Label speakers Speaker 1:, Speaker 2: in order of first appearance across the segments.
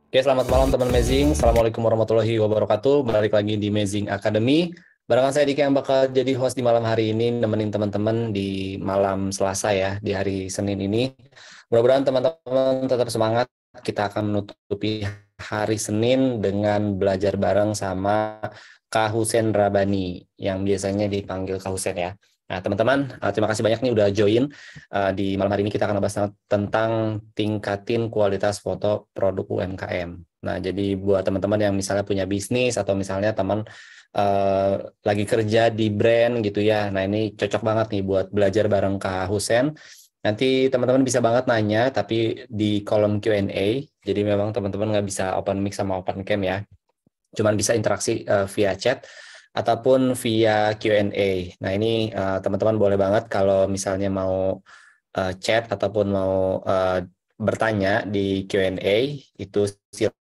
Speaker 1: Oke, selamat malam teman Amazing. Assalamualaikum warahmatullahi wabarakatuh. Balik lagi di Amazing Academy. Barengan saya Diki yang bakal jadi host di malam hari ini, nemenin teman-teman di malam Selasa ya, di hari Senin ini. Mudah-mudahan teman-teman tetap semangat. Kita akan menutupi hari Senin dengan belajar bareng sama Kak Husen Rabani, yang biasanya dipanggil Kak Husen ya. Nah, teman-teman, terima kasih banyak nih udah join. Di malam hari ini kita akan bahas tentang tingkatin kualitas foto produk UMKM. Nah, jadi buat teman-teman yang misalnya punya bisnis atau misalnya teman uh, lagi kerja di brand gitu ya. Nah, ini cocok banget nih buat belajar bareng Kak Husen. Nanti teman-teman bisa banget nanya, tapi di kolom Q&A. Jadi memang teman-teman nggak bisa open mic sama open cam ya. Cuman bisa interaksi via chat ataupun via Q&A. Nah, ini teman-teman boleh banget kalau misalnya mau chat ataupun mau bertanya di Q&A, itu silakan.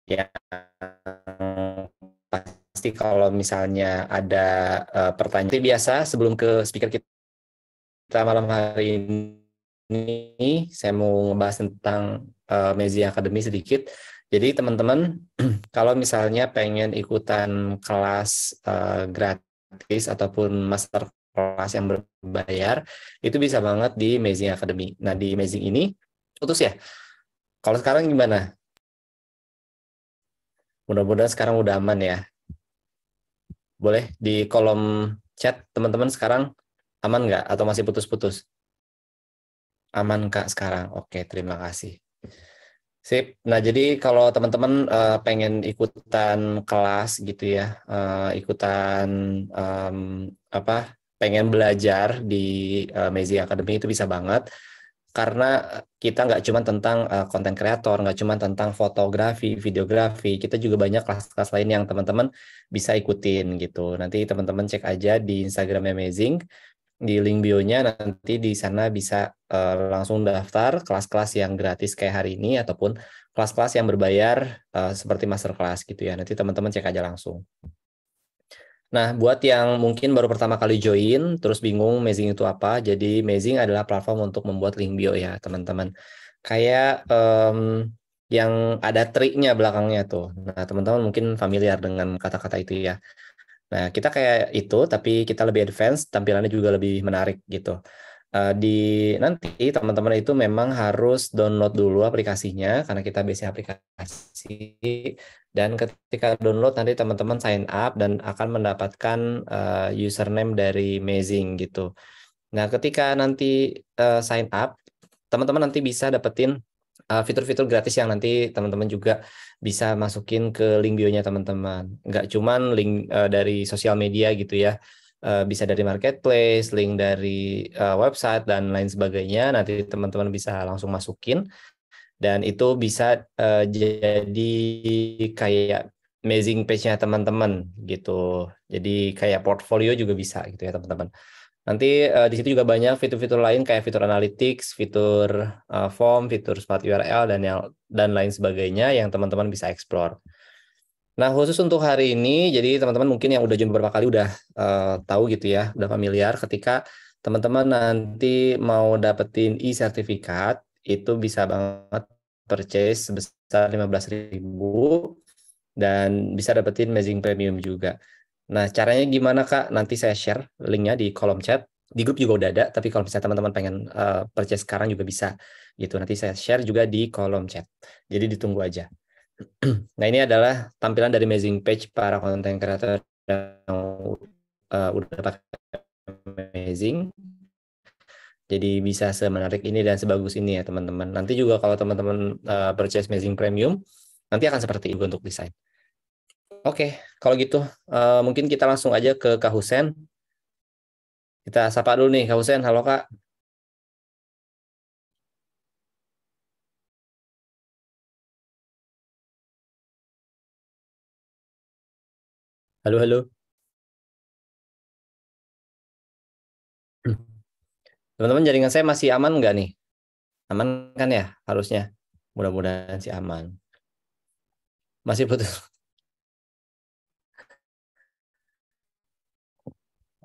Speaker 1: Yang pasti kalau misalnya ada pertanyaan, seperti biasa sebelum ke speaker kita malam hari ini, saya mau ngebahas tentang Mezi Academy sedikit. Jadi teman-teman, kalau misalnya pengen ikutan kelas gratis ataupun master kelas yang berbayar, itu bisa banget di Amazing Academy. Nah, di Amazing ini, putus ya. Kalau sekarang gimana? Mudah-mudahan sekarang udah aman ya. Boleh di kolom chat teman-teman sekarang aman nggak atau masih putus-putus? Aman Kak sekarang. Oke, terima kasih. Sip. Nah, jadi kalau teman-teman pengen ikutan kelas gitu ya, ikutan em, apa, pengen belajar di Mezi Academy itu bisa banget. Karena kita nggak cuma tentang konten kreator, nggak cuma tentang fotografi, videografi, kita juga banyak kelas-kelas lain yang teman-teman bisa ikutin gitu. Nanti teman-teman cek aja di Instagram Amazing, di link bio-nya nanti di sana bisa langsung daftar kelas-kelas yang gratis kayak hari ini ataupun kelas-kelas yang berbayar seperti masterclass gitu ya. Nanti teman-teman cek aja langsung. Nah, buat yang mungkin baru pertama kali join, terus bingung Mazing itu apa, jadi Mazing adalah platform untuk membuat link bio ya, teman-teman. Kayak yang ada triknya belakangnya tuh. Nah, teman-teman mungkin familiar dengan kata-kata itu ya. Nah, kita kayak itu, tapi kita lebih advance, tampilannya juga lebih menarik gitu. Di nanti teman-teman itu memang harus download dulu aplikasinya karena kita basic aplikasi, dan ketika download nanti teman-teman sign up dan akan mendapatkan username dari Mazing gitu. Nah, ketika nanti sign up, teman-teman nanti bisa dapetin fitur-fitur gratis yang nanti teman-teman juga bisa masukin ke link bio-nya teman-teman. Nggak cuman link dari sosial media gitu ya. Bisa dari marketplace, link dari website, dan lain sebagainya. Nanti teman-teman bisa langsung masukin. Dan itu bisa jadi kayak amazing page-nya teman-teman gitu. Jadi kayak portfolio juga bisa gitu ya teman-teman. Nanti di situ juga banyak fitur-fitur lain kayak fitur analytics, fitur form, fitur smart URL, dan lain sebagainya yang teman-teman bisa explore. Nah, khusus untuk hari ini, jadi teman-teman mungkin yang udah join beberapa kali udah tahu gitu ya, udah familiar ketika teman-teman nanti mau dapetin e-sertifikat, itu bisa banget purchase sebesar 15.000 dan bisa dapetin Amazing Premium juga. Nah, caranya gimana Kak? Nanti saya share linknya di kolom chat. Di grup juga udah ada, tapi kalau misalnya teman-teman pengen purchase sekarang juga bisa gitu. Nanti saya share juga di kolom chat. Jadi ditunggu aja. Nah, ini adalah tampilan dari Amazing Page para content creator yang udah pakai Amazing. Jadi bisa semenarik ini dan sebagus ini ya teman-teman. Nanti juga kalau teman-teman purchase Amazing Premium, nanti akan seperti itu untuk desain. Oke, kalau gitu mungkin kita langsung aja ke Kak Husen. Kita sapa dulu nih Kak Husen. Halo Kak. Halo, halo. Teman-teman, jaringan saya masih aman nggak nih? Aman kan ya harusnya? Mudah-mudahan sih aman. Masih putus.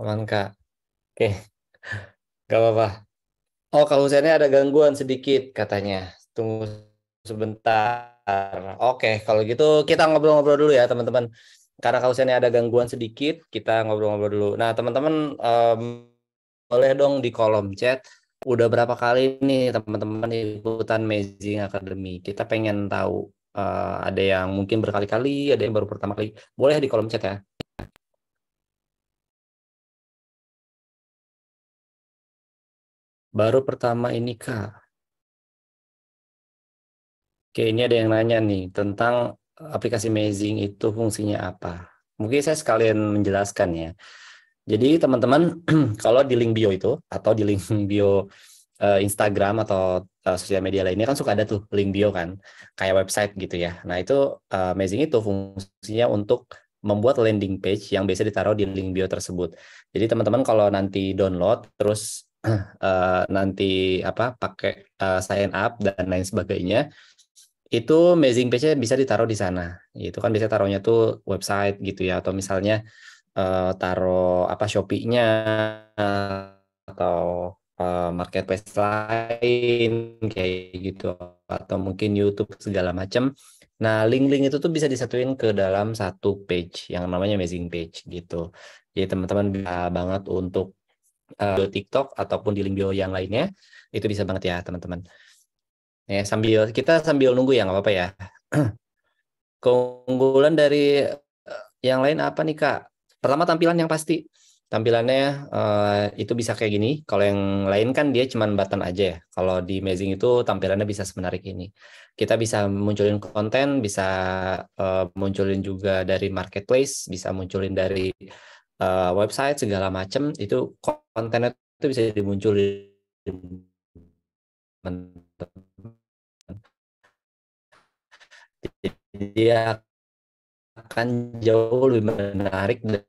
Speaker 1: Aman Kak. Oke, nggak apa-apa. Oh, Kak Husennya ada gangguan sedikit katanya. Tunggu sebentar. Oke, kalau gitu kita ngobrol-ngobrol dulu ya, teman-teman. Karena Kak Husennya ada gangguan sedikit, kita ngobrol-ngobrol dulu. Nah, teman-teman, boleh dong di kolom chat. Udah berapa kali nih teman-teman ikutan Amazing Academy? Kita pengen tahu. Ada yang mungkin berkali-kali, ada yang baru pertama kali. Boleh di kolom chat ya. Baru pertama ini Kak. Oke, ini ada yang nanya nih tentang aplikasi Amazing itu fungsinya apa. Mungkin saya sekalian menjelaskan ya. Jadi teman-teman kalau di link bio itu atau di link bio Instagram atau sosial media lainnya kan suka ada tuh link bio kan, kayak website gitu ya. Nah itu Amazing itu fungsinya untuk membuat landing page yang biasa ditaruh di link bio tersebut. Jadi teman-teman kalau nanti download terus nanti apa pakai sign up dan lain sebagainya itu Amazing Page-nya bisa ditaruh di sana. Itu kan bisa taruhnya tuh website gitu ya, atau misalnya taruh apa Shopee-nya atau marketplace lain kayak gitu, atau mungkin YouTube segala macam. Nah, link-link itu tuh bisa disatuin ke dalam satu page yang namanya Amazing Page gitu. Jadi teman-teman bisa banget untuk bio TikTok ataupun di link bio yang lainnya itu bisa banget ya teman-teman. Ya, sambil nunggu ya nggak apa-apa ya. Keunggulan dari yang lain apa nih Kak? Pertama tampilan yang pasti. Tampilannya itu bisa kayak gini. Kalau yang lain kan dia cuma button aja ya. Kalau di Amazing itu tampilannya bisa semenarik ini. Kita bisa munculin konten, bisa munculin juga dari marketplace, bisa munculin dari website segala macam. Itu kontennya itu bisa dimunculin dia akan jauh lebih menarik dan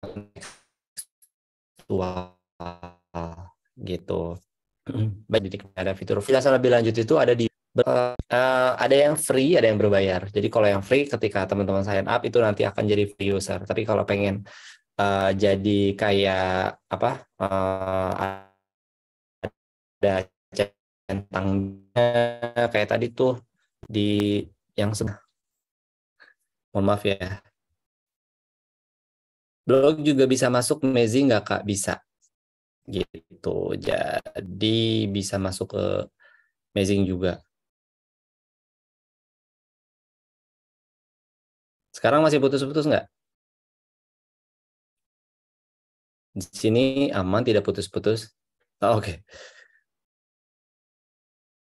Speaker 1: kontekstual gitu. Baik, jadi ada fitur penjelasan lebih lanjut itu ada di ada yang free, ada yang berbayar. Jadi kalau yang free ketika teman-teman sign up itu nanti akan jadi free user. Tapi kalau pengen jadi kayak apa ada centangnya kayak tadi tuh di yang mohon maaf ya. Blog juga bisa masuk Mezi nggak Kak? Bisa gitu. Jadi bisa masuk ke Amazing juga. Sekarang masih putus-putus nggak? Di sini aman, tidak putus-putus. Oh, oke,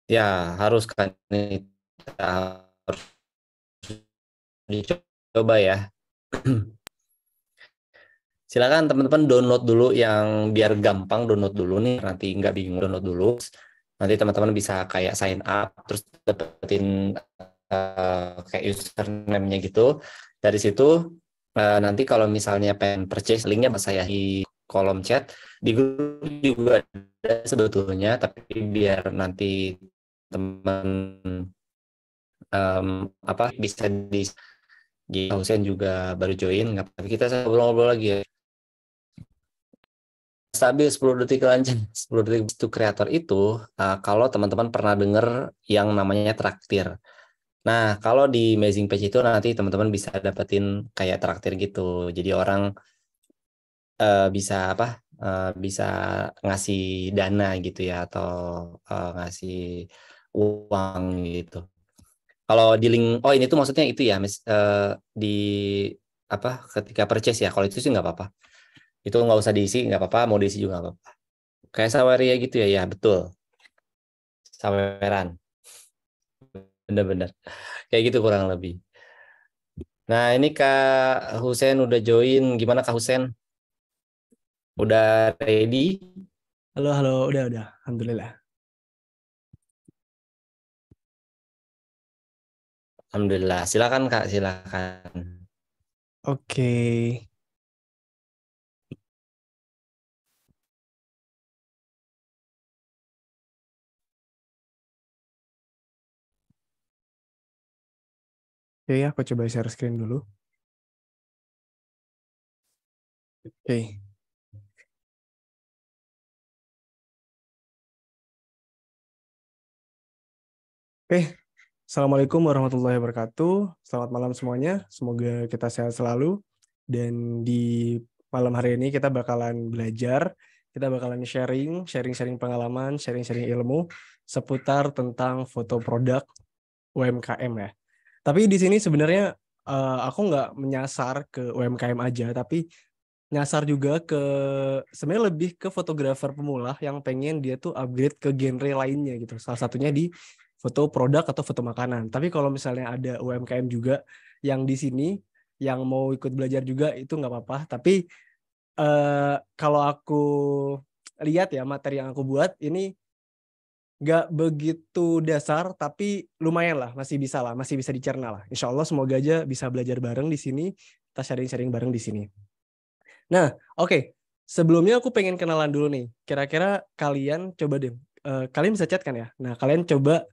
Speaker 1: ya harus kan kita harus dicoba ya. Silakan teman-teman download dulu yang biar gampang download dulu nih, nanti nggak bingung download dulu. Nanti teman-teman bisa kayak sign up terus dapetin kayak username-nya gitu. Dari situ nanti kalau misalnya pengen purchase linknya saya di kolom chat di grup juga ada sebetulnya, tapi biar nanti teman apa bisa di Husen juga baru join nggak apa-apa. Kita ngobrol-ngobrol lagi ya. Stabil 10 detik lanjut 10 detik to creator itu kalau teman-teman pernah dengar yang namanya traktir. Nah, kalau di Amazing Page itu nanti teman-teman bisa dapetin kayak traktir gitu. Jadi orang bisa apa? Bisa ngasih dana gitu ya atau ngasih uang gitu. Kalau di link, oh ini tuh maksudnya itu ya, di apa? Ketika purchase ya. Kalau itu sih nggak apa-apa. Itu nggak usah diisi, nggak apa-apa. Mau diisi juga nggak apa-apa. Kayak Saweria gitu ya, ya betul. Saweran, bener-bener. Kayak gitu kurang lebih. Nah ini Kak Husen udah join. Gimana Kak Husen? Udah ready?
Speaker 2: Halo, halo, udah, alhamdulillah.
Speaker 1: Alhamdulillah. Silakan Kak, silakan.
Speaker 2: Oke, oke, aku coba share screen dulu. Oke, Assalamualaikum warahmatullahi wabarakatuh. Selamat malam semuanya. Semoga kita sehat selalu. Dan di malam hari ini kita bakalan belajar, kita bakalan sharing pengalaman, sharing ilmu seputar tentang foto produk UMKM ya. Tapi di sini sebenarnya aku nggak menyasar ke UMKM aja, tapi nyasar juga ke sebenarnya lebih ke fotografer pemula yang pengen dia tuh upgrade ke genre lainnya gitu. Salah satunya di foto produk atau foto makanan. Tapi kalau misalnya ada UMKM juga yang di sini yang mau ikut belajar juga itu nggak apa-apa. Tapi kalau aku lihat ya materi yang aku buat ini nggak begitu dasar, tapi lumayan lah, masih bisa dicerna lah. Insya Allah semoga aja bisa belajar bareng di sini, kita sharing-sharing bareng di sini. Nah, oke. Sebelumnya aku pengen kenalan dulu nih. Kira-kira kalian coba deh, kalian bisa chat kan ya? Nah, kalian coba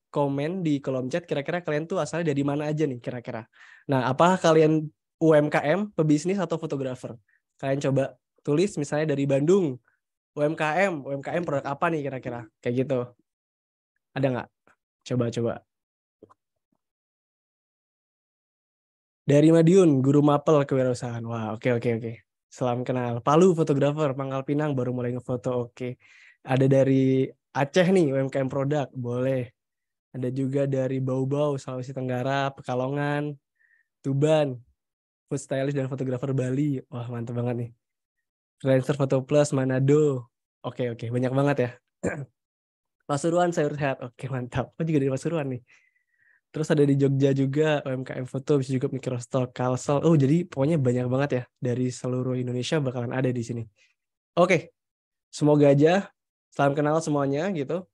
Speaker 2: komen di kolom chat. Kira-kira kalian tuh asalnya dari mana aja nih kira-kira. Nah, apakah kalian UMKM, pebisnis atau fotografer? Kalian coba tulis misalnya dari Bandung, UMKM produk apa nih kira-kira? Kayak gitu. Ada nggak? Coba-coba. Dari Madiun, guru mapel kewirausahaan. Wah, oke. Salam kenal. Palu, fotografer. Pangkal Pinang, baru mulai ngefoto. Oke. Ada dari Aceh nih, UMKM produk. Boleh. Ada juga dari Bau-Bau, Sulawesi Tenggara, Pekalongan, Tuban, food stylist dan fotografer Bali. Wah, mantap banget nih. Freelancer Foto Plus, Manado. Oke. Banyak banget ya. Pasuruan, sayur sehat. Oke, mantap. Aku juga dari Pasuruan nih. Terus ada di Jogja juga, UMKM Foto, bisa juga Microstock, Kalsel. Oh, jadi pokoknya banyak banget ya. Dari seluruh Indonesia bakalan ada di sini. Oke, semoga aja salam kenal semuanya gitu.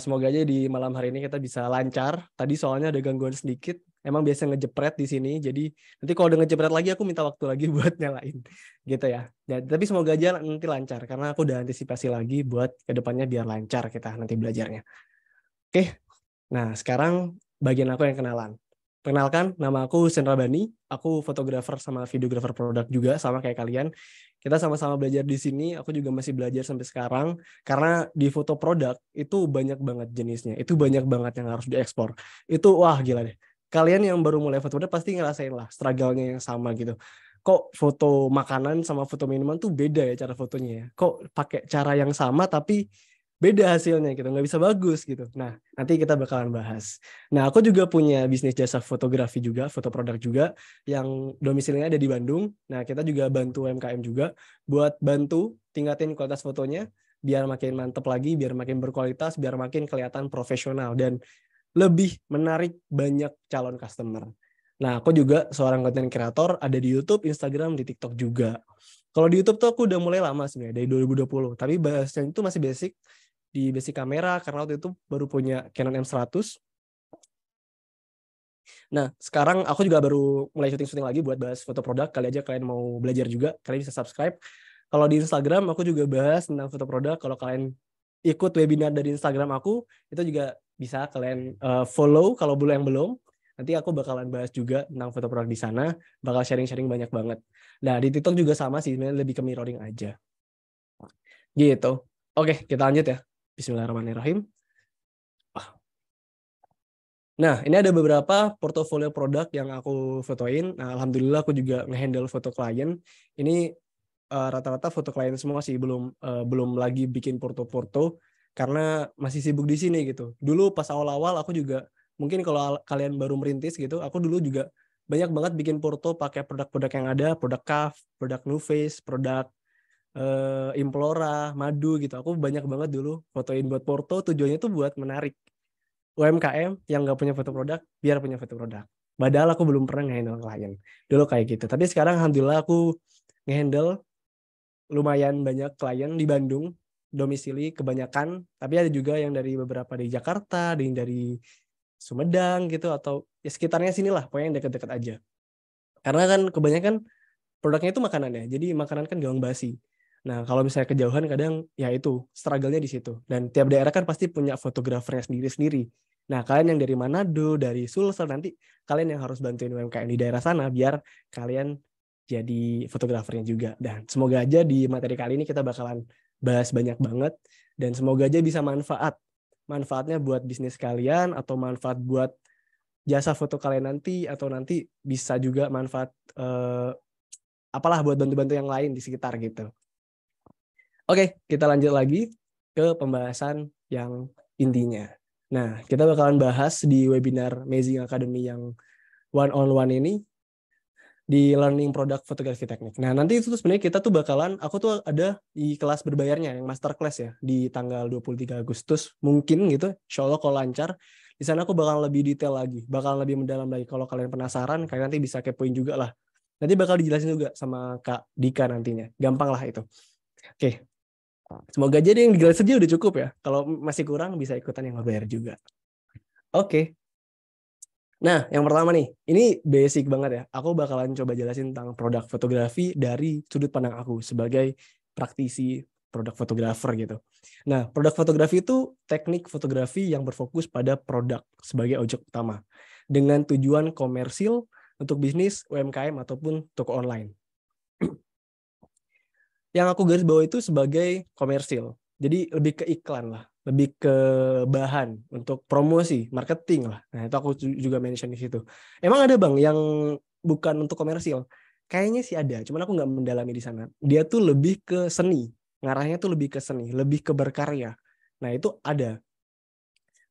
Speaker 2: Semoga aja di malam hari ini kita bisa lancar. Tadi soalnya ada gangguan sedikit. Emang biasa ngejepret di sini. Jadi nanti kalau udah ngejepret lagi aku minta waktu lagi buat nyalain. Gitu ya. Tapi semoga aja nanti lancar. Karena aku udah antisipasi lagi buat kedepannya biar lancar kita nanti belajarnya. Oke. Nah, sekarang bagian aku yang kenalan. Perkenalkan, nama aku Hussein Rabani. Aku fotografer sama videografer produk juga, sama kayak kalian. Kita sama-sama belajar di sini. Aku juga masih belajar sampai sekarang. Karena di foto produk itu banyak banget jenisnya. Itu banyak banget yang harus diekspor. Itu wah gila deh. Kalian yang baru mulai foto produk pasti ngerasain lah struggle-nya yang sama gitu. Kok foto makanan sama foto minuman tuh beda ya cara fotonya ya. Kok pakai cara yang sama tapi beda hasilnya gitu, nggak bisa bagus gitu. Nah, nanti kita bakalan bahas. Nah, aku juga punya bisnis jasa fotografi juga, foto produk juga, yang domisilinya ada di Bandung. Nah, kita juga bantu UMKM juga buat bantu tingkatin kualitas fotonya, biar makin mantep lagi, biar makin berkualitas, biar makin kelihatan profesional, dan lebih menarik banyak calon customer. Nah, aku juga seorang content creator, ada di YouTube, Instagram, di TikTok juga. Kalau di YouTube tuh aku udah mulai lama sebenarnya, dari 2020. Tapi bahasnya itu masih basic, di basic kamera, karena waktu itu baru punya Canon M100. Nah, sekarang aku juga baru mulai syuting-syuting lagi buat bahas foto produk. Kali aja kalian mau belajar juga, kalian bisa subscribe. Kalau di Instagram, aku juga bahas tentang foto produk. Kalau kalian ikut webinar dari Instagram aku, itu juga bisa kalian follow kalau belum yang belum. Nanti aku bakalan bahas juga tentang foto produk di sana, bakal sharing-sharing banyak banget. Nah, di TikTok juga sama sih, sebenarnya lebih ke mirroring aja. Gitu. Oke, kita lanjut ya. Bismillahirrahmanirrahim. Nah, ini ada beberapa portofolio produk yang aku fotoin. Nah, alhamdulillah aku juga ngehandle foto klien. Ini rata-rata foto klien semua sih, belum lagi bikin porto-porto karena masih sibuk di sini gitu. Dulu pas awal-awal aku juga, mungkin kalau kalian baru merintis gitu, aku dulu juga banyak banget bikin porto pakai produk-produk yang ada, produk KAF, produk NuFace, produk Implora, Madu gitu. Aku banyak banget dulu fotoin buat porto, tujuannya tuh buat menarik UMKM yang nggak punya foto produk biar punya foto produk. Padahal aku belum pernah nge-handle klien. Dulu kayak gitu. Tapi sekarang alhamdulillah aku nge-handle lumayan banyak klien di Bandung, domisili kebanyakan. Tapi ada juga yang dari beberapa dari Jakarta, ada yang dari Sumedang gitu, atau ya sekitarnya sinilah, pokoknya yang dekat-dekat aja. Karena kan kebanyakan produknya itu makanan ya. Jadi makanan kan gampang basi. Nah, kalau misalnya kejauhan kadang ya itu struggle-nya di situ. Dan tiap daerah kan pasti punya fotografernya sendiri-sendiri. Nah, kalian yang dari Manado, dari Sulsel, nanti kalian yang harus bantuin UMKM di daerah sana biar kalian jadi fotografernya juga. Dan semoga aja di materi kali ini kita bakalan bahas banyak banget dan semoga aja bisa manfaat manfaatnya buat bisnis kalian atau manfaat buat jasa foto kalian nanti, atau nanti bisa juga manfaat apalah buat bantu-bantu yang lain di sekitar gitu. Oke, kita lanjut lagi ke pembahasan yang intinya. Nah, kita bakalan bahas di webinar Amazing Academy yang one-on-one ini di Learning Product Fotografi Teknik. Nah, nanti itu tuh sebenarnya kita tuh bakalan, aku tuh ada di kelas berbayarnya, yang master class ya, di tanggal 23 Agustus, mungkin gitu, insya Allah kalau lancar. Di sana aku bakal lebih detail lagi, bakal lebih mendalam lagi. Kalau kalian penasaran, kalian nanti bisa kepoin juga lah. Nanti bakal dijelasin juga sama Kak Dika nantinya. Gampang lah itu. Oke. Semoga aja yang dijelasin aja udah cukup ya. Kalau masih kurang, bisa ikutan yang berbayar juga. Oke. Nah, yang pertama nih, ini basic banget ya. Aku bakalan coba jelasin tentang produk fotografi dari sudut pandang aku sebagai praktisi produk fotografer gitu. Nah, produk fotografi itu teknik fotografi yang berfokus pada produk sebagai objek utama dengan tujuan komersil untuk bisnis, UMKM ataupun toko online. Yang aku garis bawah itu sebagai komersil. Jadi lebih ke iklan lah, lebih ke bahan untuk promosi, marketing lah. Nah, itu aku juga mention di situ. Emang ada Bang yang bukan untuk komersil? Kayaknya sih ada, cuman aku nggak mendalami di sana. Dia tuh lebih ke seni, ngarahnya tuh lebih ke seni, lebih ke berkarya. Nah, itu ada.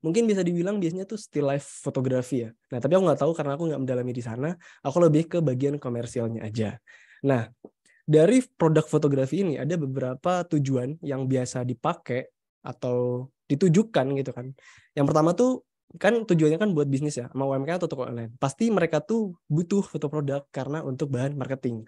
Speaker 2: Mungkin bisa dibilang biasanya tuh still life fotografi ya. Nah, tapi aku nggak tahu karena aku nggak mendalami di sana. Aku lebih ke bagian komersialnya aja. Nah, dari produk fotografi ini ada beberapa tujuan yang biasa dipakai atau ditujukan gitu kan. Yang pertama tuh kan tujuannya kan buat bisnis ya, mau UMKM atau toko online. Pasti mereka tuh butuh foto produk karena untuk bahan marketing.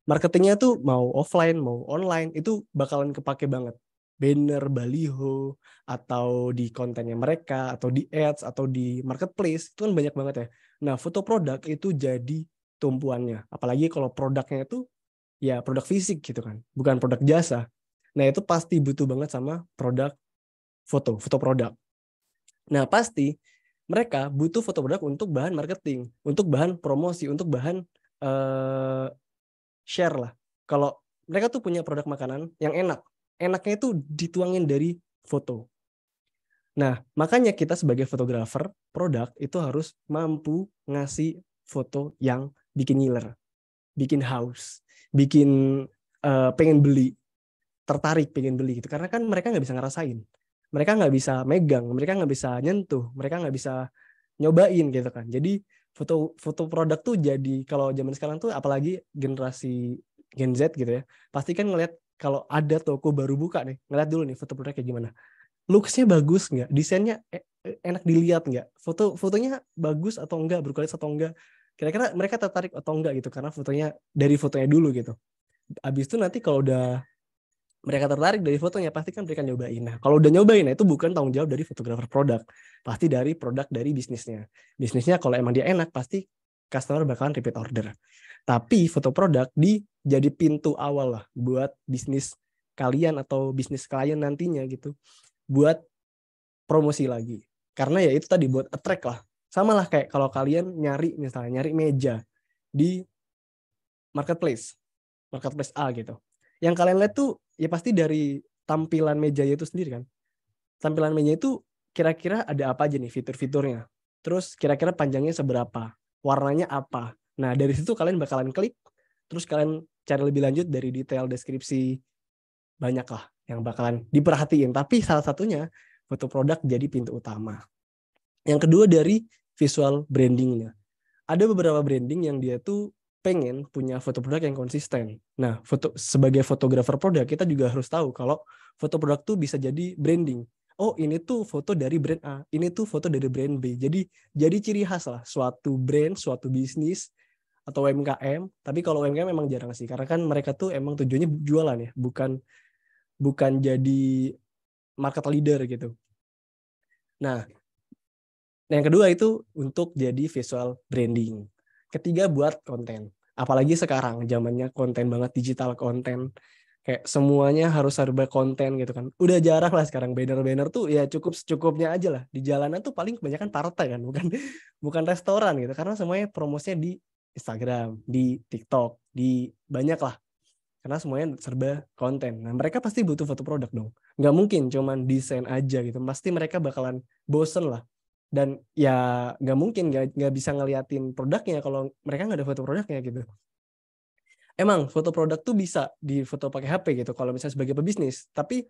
Speaker 2: Marketingnya tuh mau offline, mau online, itu bakalan kepake banget. Banner, baliho, atau di kontennya mereka, atau di ads, atau di marketplace, itu kan banyak banget ya. Nah, foto produk itu jadi tumpuannya. Apalagi kalau produknya itu ya produk fisik gitu kan, bukan produk jasa. Nah, itu pasti butuh banget sama produk foto produk. Nah, pasti mereka butuh foto produk untuk bahan marketing, untuk bahan promosi, untuk bahan share lah. Kalau mereka tuh punya produk makanan yang enak, enaknya itu dituangin dari foto. Nah, makanya kita sebagai fotografer produk itu harus mampu ngasih foto yang bikin ngiler, bikin haus, bikin pengen beli, tertarik pengen beli gitu. Karena kan mereka nggak bisa ngerasain, mereka nggak bisa megang, mereka nggak bisa nyentuh, mereka nggak bisa nyobain gitu kan. Jadi foto produk tuh jadi kalau zaman sekarang tuh apalagi generasi Gen Z gitu ya, pasti kan ngeliat kalau ada toko baru buka nih, ngeliat dulu nih foto produk kayak gimana. Looks-nya bagus nggak? Desainnya enak dilihat nggak? Fotonya bagus atau enggak? Berkualitas atau enggak? Kira-kira mereka tertarik atau enggak gitu? Karena fotonya dari fotonya dulu gitu. Abis itu nanti kalau udah mereka tertarik dari fotonya, pasti kan mereka nyobain. Nah, kalau udah nyobain, itu bukan tanggung jawab dari fotografer produk. Pasti dari produk dari bisnisnya. Bisnisnya kalau emang dia enak, pasti customer bakalan repeat order. Tapi foto produk jadi pintu awal lah buat bisnis kalian atau bisnis klien nantinya gitu. Buat promosi lagi. Karena ya itu tadi buat attract lah. Sama lah kayak kalau kalian misalnya nyari meja di marketplace A gitu. Yang kalian lihat tuh ya pasti dari tampilan meja itu sendiri kan. Tampilan meja itu kira-kira ada apa aja nih fitur-fiturnya. Terus kira-kira panjangnya seberapa, warnanya apa. Nah, dari situ kalian bakalan klik, terus kalian cari lebih lanjut dari detail deskripsi, banyak lah yang bakalan diperhatiin. Tapi salah satunya foto produk jadi pintu utama. Yang kedua dari visual brandingnya. Ada beberapa branding yang dia tuh pengen punya foto produk yang konsisten. Nah, sebagai fotografer produk kita juga harus tahu kalau foto produk tuh bisa jadi branding. Oh, ini tuh foto dari brand A, ini tuh foto dari brand B. Jadi ciri khas lah suatu brand, suatu bisnis atau UMKM. Tapi kalau UMKM memang jarang sih, karena kan mereka tuh emang tujuannya jualan ya, bukan jadi market leader gitu. Nah, yang kedua itu untuk jadi visual branding. Ketiga buat konten. Apalagi sekarang zamannya konten banget, digital konten. Kayak semuanya harus serba konten gitu kan. Udah jarang lah sekarang banner-banner tuh ya cukup secukupnya aja lah. Di jalanan tuh paling kebanyakan partai kan, bukan restoran gitu. Karena semuanya promosinya di Instagram, di TikTok, di banyak lah. karena semuanya serba konten. Nah, mereka pasti butuh foto produk dong. Nggak mungkin cuman desain aja gitu. Pasti mereka bakalan bosen lah. Dan ya nggak mungkin nggak bisa ngeliatin produknya kalau mereka nggak ada foto produknya gitu. Emang foto produk tuh bisa di foto pakai HP gitu kalau misalnya sebagai pebisnis. Tapi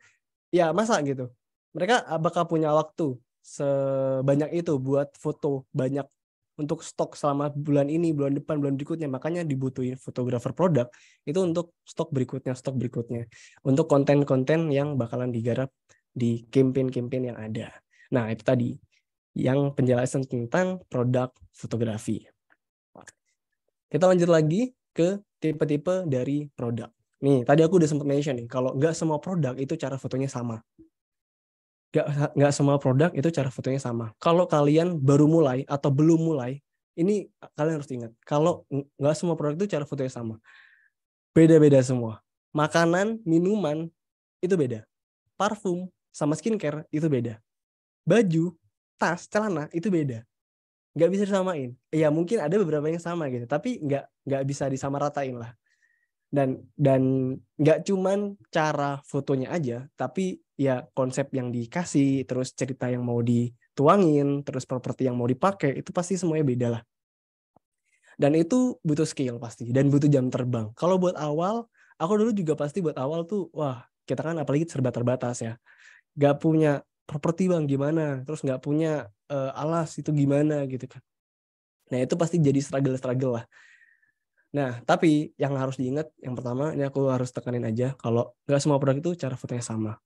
Speaker 2: ya masa gitu. Mereka bakal punya waktu sebanyak itu buat foto banyak untuk stok selama bulan ini, bulan depan, bulan berikutnya. Makanya dibutuhin fotografer produk itu untuk stok berikutnya. Untuk konten-konten yang bakalan digarap di campaign-campaign yang ada. Nah, itu tadi yang penjelasan tentang produk fotografi. Kita lanjut lagi ke tipe-tipe dari produk. Nih, tadi aku udah sempat mention nih, kalau nggak semua produk itu cara fotonya sama. Nggak semua produk itu cara fotonya sama. Kalau kalian baru mulai atau belum mulai, ini kalian harus ingat. Kalau nggak semua produk itu cara fotonya sama. Beda-beda semua. Makanan, minuman, itu beda. Parfum sama skincare, itu beda. Baju, tas, celana, itu beda. Nggak bisa disamain. Ya mungkin ada beberapa yang sama gitu, tapi nggak bisa disamaratain lah. Dan nggak cuman cara fotonya aja, tapi ya konsep yang dikasih, terus cerita yang mau dituangin, terus properti yang mau dipakai, itu pasti semuanya beda lah. Dan itu butuh skill pasti, dan butuh jam terbang. Kalau buat awal, aku dulu juga pasti buat awal tuh, wah kita kan apalagi serba terbatas ya, nggak punya properti bang gimana, terus nggak punya alas itu gimana gitu kan. Nah itu pasti jadi struggle lah. Nah, tapi yang harus diingat, yang pertama, ini aku harus tekanin aja, kalau nggak semua produk itu cara fotonya sama.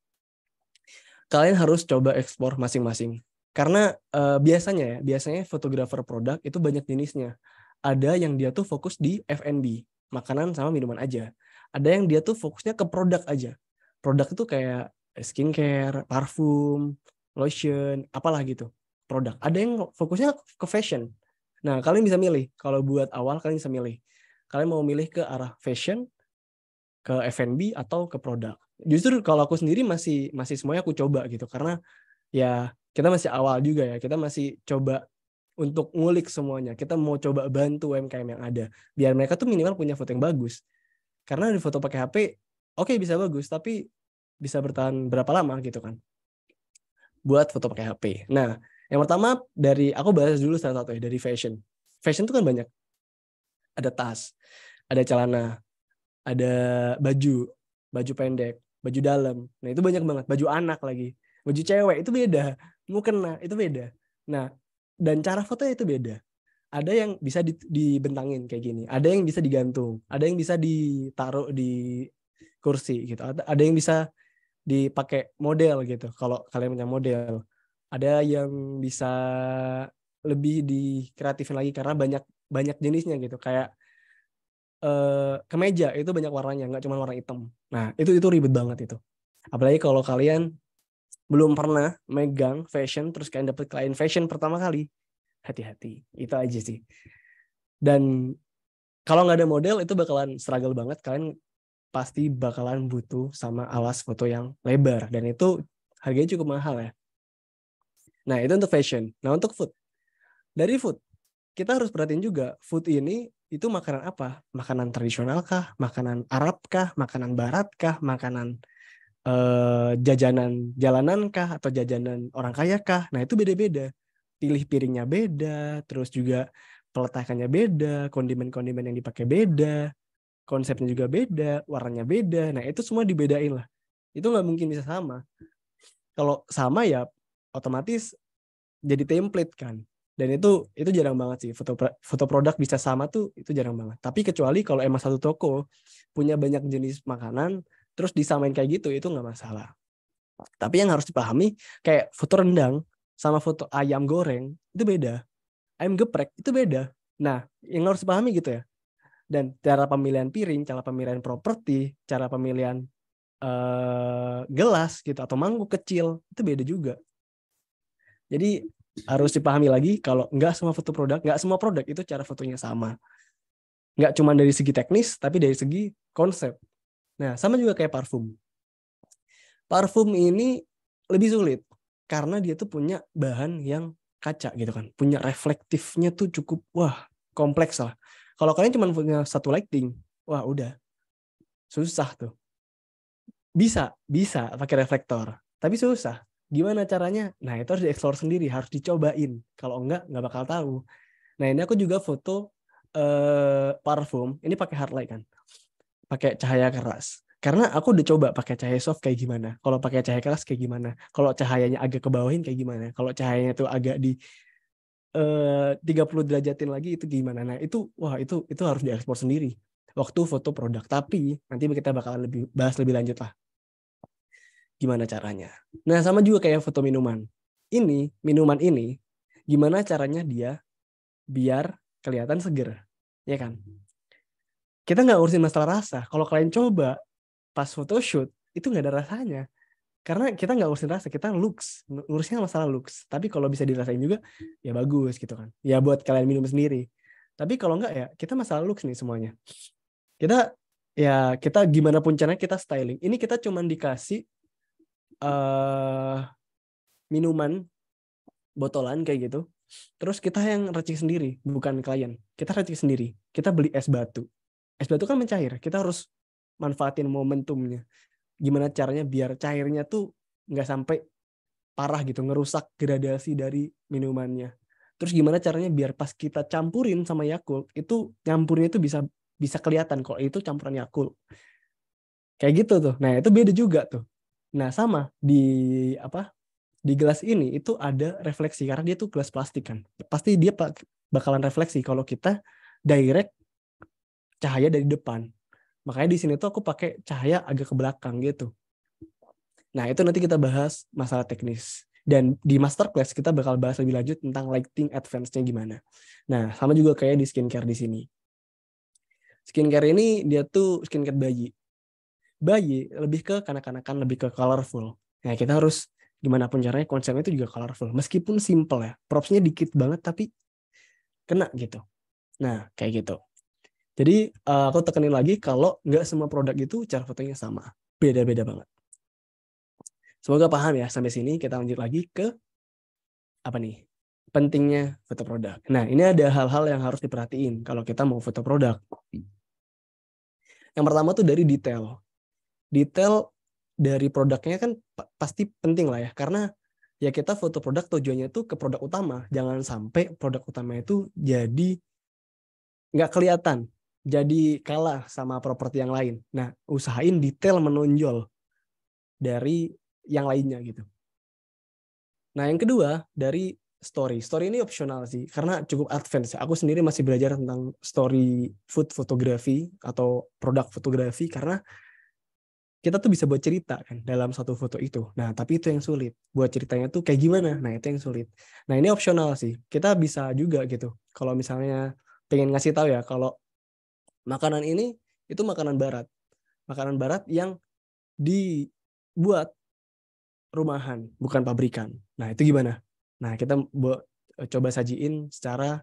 Speaker 2: Kalian harus coba ekspor masing-masing. Karena biasanya fotografer produk itu banyak jenisnya. Ada yang dia tuh fokus di F&B, makanan sama minuman aja. Ada yang dia tuh fokusnya ke produk aja. Produk itu kayak skincare, parfum, lotion, apalah gitu. Produk. Ada yang fokusnya ke fashion. Nah, kalian bisa milih. Kalau buat awal, kalian bisa milih. Kalian mau milih ke arah fashion, ke F&B, atau ke produk. Justru kalau aku sendiri masih semuanya aku coba gitu. Karena ya kita masih awal juga ya. Kita masih coba untuk ngulik semuanya. Kita mau coba bantu UMKM yang ada. Biar mereka tuh minimal punya foto yang bagus. Karena di foto pakai HP, oke bisa bagus. Tapi bisa bertahan berapa lama gitu kan. Buat foto pakai HP. Nah, yang pertama aku bahas dulu salah satu ya, dari fashion. Fashion itu kan banyak. Ada tas, ada celana, ada baju pendek, baju dalam. Nah, itu banyak banget. Baju anak lagi. Baju cewek itu beda. Mukena itu beda. Nah, dan cara fotonya itu beda. Ada yang bisa dibentangin kayak gini. Ada yang bisa digantung. Ada yang bisa ditaruh di kursi gitu. Ada yang bisa dipakai model gitu. Kalau kalian punya model. Ada yang bisa lebih dikreatifin lagi karena banyak jenisnya gitu. Kayak kemeja itu banyak warnanya, nggak cuma warna hitam. Nah, itu ribet banget itu. Apalagi kalau kalian belum pernah megang fashion, terus kalian dapet klien fashion pertama kali, hati-hati. Itu aja sih. Dan kalau nggak ada model, itu bakalan struggle banget. Kalian pasti bakalan butuh sama alas foto yang lebar. Dan itu harganya cukup mahal ya. Nah, itu untuk fashion. Nah, untuk food. Dari food, kita harus perhatiin juga, food ini itu makanan apa? Makanan tradisional kah? Makanan Arab kah? Makanan Barat kah? Makanan jajanan jalanan kah? Atau jajanan orang kaya kah? Nah, itu beda-beda. Pilih piringnya beda, terus juga peletakannya beda, kondimen-kondimen yang dipakai beda, konsepnya juga beda, warnanya beda. Nah, itu semua dibedain lah. Itu nggak mungkin bisa sama. Kalau sama ya otomatis jadi template kan. Dan itu jarang banget sih, foto produk bisa sama tuh itu jarang banget. Tapi kecuali kalau emang satu toko punya banyak jenis makanan terus disamain kayak gitu, itu nggak masalah. Tapi yang harus dipahami, kayak foto rendang sama foto ayam goreng itu beda, ayam geprek itu beda. Nah, yang harus dipahami gitu ya. Dan cara pemilihan piring, cara pemilihan properti, cara pemilihan gelas gitu atau mangkuk kecil itu beda juga. Jadi harus dipahami lagi kalau nggak semua produk itu cara fotonya sama. Nggak cuma dari segi teknis, tapi dari segi konsep. Nah, sama juga kayak parfum. Parfum ini lebih sulit karena dia tuh punya bahan yang kaca gitu kan. Punya reflektifnya tuh cukup, kompleks lah. Kalau kalian cuma punya satu lighting, udah. Susah tuh. Bisa pakai reflektor, tapi susah. Gimana caranya? Nah, itu harus dieksplor sendiri, harus dicobain. Kalau enggak bakal tahu. Nah, ini aku juga foto parfum. Ini pakai hard light kan, pakai cahaya keras. Karena aku udah coba pakai cahaya soft kayak gimana. Kalau pakai cahaya keras kayak gimana. Kalau cahayanya agak ke bawahin kayak gimana. Kalau cahayanya tuh agak di 30 derajatin lagi itu gimana. Nah, itu harus diekspor sendiri waktu foto produk. Tapi nanti kita bakalan bahas lebih lanjut lah gimana caranya. Nah, sama juga kayak foto minuman. Minuman ini gimana caranya dia biar kelihatan seger, ya kan? Kita nggak urusin masalah rasa. Kalau kalian coba pas photoshoot itu nggak ada rasanya. Karena kita nggak urusin rasa, kita ngurusnya masalah looks. Tapi kalau bisa dirasain juga, ya bagus gitu kan. Ya buat kalian minum sendiri. Tapi kalau nggak ya, kita masalah looks nih semuanya. Kita gimana pun caranya kita styling. Ini kita cuman dikasih minuman botolan kayak gitu. Terus kita yang racik sendiri, bukan klien. Kita racik sendiri. Kita beli es batu. Es batu kan mencair. Kita harus manfaatin momentumnya. Gimana caranya biar cairnya tuh nggak sampai parah gitu, ngerusak gradasi dari minumannya. Terus gimana caranya biar pas kita campurin sama Yakult, itu nyampurnya itu bisa kelihatan kalau itu campuran Yakult. Kayak gitu tuh. Nah, itu beda juga tuh. Nah, sama di gelas ini itu ada refleksi karena dia tuh gelas plastik kan. Pasti dia bakalan refleksi kalau kita direct cahaya dari depan. Makanya di sini tuh aku pakai cahaya agak ke belakang gitu. Nah, itu nanti kita bahas masalah teknis. Dan di masterclass kita bakal bahas lebih lanjut tentang lighting advance-nya gimana. Nah, sama juga kayak di skincare di sini. Skincare ini dia tuh skincare bayi. Bayi lebih ke kanak-kanakan, lebih ke colorful. Nah, kita harus gimana pun caranya konsepnya itu juga colorful. Meskipun simple ya. Propsnya dikit banget tapi kena gitu. Nah, kayak gitu. Jadi aku tekenin lagi kalau nggak semua produk itu cara fotonya sama. Beda-beda banget. Semoga paham ya sampai sini. Kita lanjut lagi ke apa nih? Pentingnya foto produk. Nah, ini ada hal-hal yang harus diperhatiin kalau kita mau foto produk. Yang pertama tuh dari detail. Detail dari produknya kan pasti penting lah ya. Karena ya kita foto produk tujuannya tuh ke produk utama. Jangan sampai produk utama itu jadi nggak kelihatan. Jadi kalah sama properti yang lain. Nah, usahain detail menonjol dari yang lainnya gitu. Nah, yang kedua dari story. Story ini opsional sih, karena cukup advance. Aku sendiri masih belajar tentang story food fotografi atau produk fotografi, karena kita tuh bisa buat cerita kan dalam satu foto itu. Nah, tapi itu yang sulit. Buat ceritanya tuh kayak gimana? Nah, itu yang sulit. Nah, ini opsional sih. Kita bisa juga gitu. Kalau misalnya pengen ngasih tahu ya, kalau makanan ini itu makanan barat. Makanan barat yang dibuat rumahan, bukan pabrikan. Nah, itu gimana? Nah, kita coba sajiin secara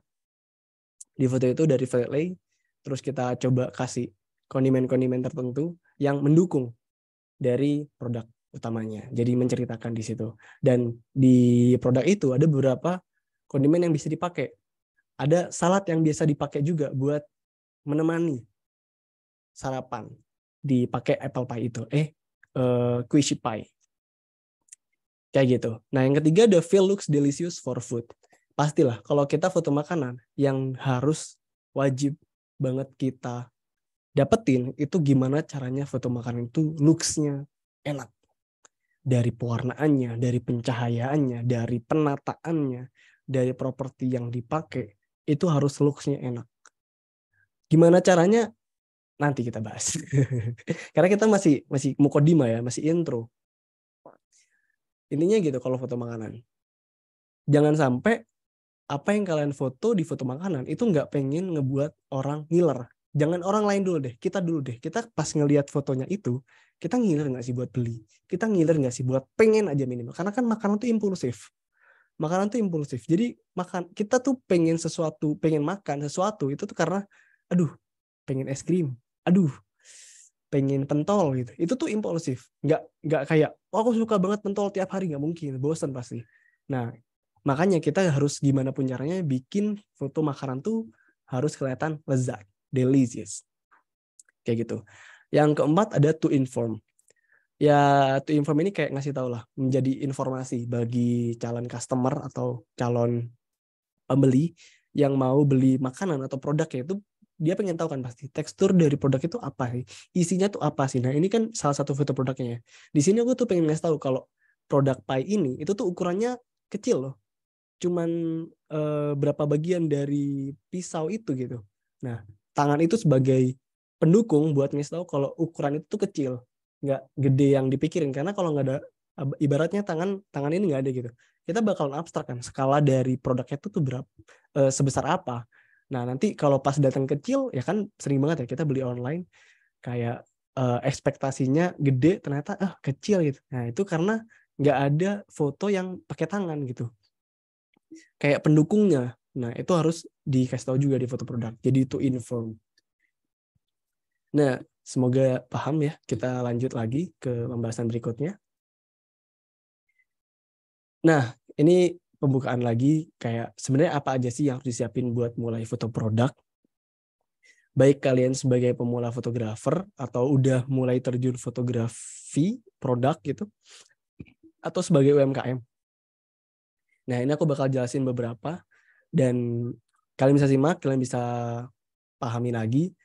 Speaker 2: di foto itu dari flat lay, terus kita coba kasih kondimen-kondimen tertentu yang mendukung dari produk utamanya. Jadi menceritakan di situ. Dan di produk itu ada beberapa kondimen yang bisa dipakai. Ada salad yang biasa dipakai juga buat menemani sarapan. Dipakai apple pie itu. Quiche pie. Kayak gitu. Nah, yang ketiga, the feel looks delicious for food. Pastilah, kalau kita foto makanan, yang harus wajib banget kita dapetin, itu gimana caranya foto makanan itu looks-nya enak. Dari pewarnaannya, dari pencahayaannya, dari penataannya, dari properti yang dipakai, itu harus looks-nya enak. Gimana caranya? Nanti kita bahas. Karena kita masih mukodima ya, masih intro. Intinya gitu kalau foto makanan. Jangan sampai apa yang kalian foto di foto makanan itu nggak pengen ngebuat orang ngiler. Jangan orang lain dulu deh, kita dulu deh. Kita pas ngelihat fotonya itu, kita ngiler nggak sih buat beli? Kita ngiler nggak sih buat pengen aja minimal? Karena kan makanan tuh impulsif. Makanan tuh impulsif. Jadi kita tuh pengen makan sesuatu itu tuh karena, aduh, pengen es krim, aduh, pengen pentol gitu. Itu tuh impulsif. Nggak kayak, oh, aku suka banget pentol tiap hari, nggak mungkin, bosan pasti. Nah, makanya kita harus gimana pun caranya bikin foto makanan tuh harus kelihatan lezat, delicious. Kayak gitu. Yang keempat ada to inform. Ya, to inform ini kayak ngasih tahu lah, menjadi informasi bagi calon customer atau calon pembeli yang mau beli makanan atau produknya itu, dia pengen tahu kan pasti tekstur dari produk itu apa sih, isinya tuh apa sih. Nah ini kan salah satu foto produknya ya. Di sini aku tuh pengen ngasih tahu kalau produk pie ini itu tuh ukurannya kecil loh, cuman berapa bagian dari pisau itu gitu. Nah tangan itu sebagai pendukung buat ngasih tahu kalau ukuran itu tuh kecil, nggak gede yang dipikirin. Karena kalau nggak ada, ibaratnya tangan ini nggak ada gitu, kita bakalan abstrak kan skala dari produknya itu tuh berapa, sebesar apa. Nah nanti kalau pas datang kecil ya kan sering banget ya kita beli online kayak ekspektasinya gede ternyata kecil gitu. Nah itu karena nggak ada foto yang pakai tangan gitu kayak pendukungnya. Nah itu harus dikasih tahu juga di foto produk, jadi itu inform. Nah semoga paham ya. Kita lanjut lagi ke pembahasan berikutnya. Nah, ini pembukaan lagi kayak sebenarnya apa aja sih yang harus disiapin buat mulai foto produk. Baik kalian sebagai pemula fotografer atau udah mulai terjun fotografi produk gitu, atau sebagai UMKM. Nah, ini aku bakal jelasin beberapa dan kalian bisa simak, kalian bisa pahami lagi.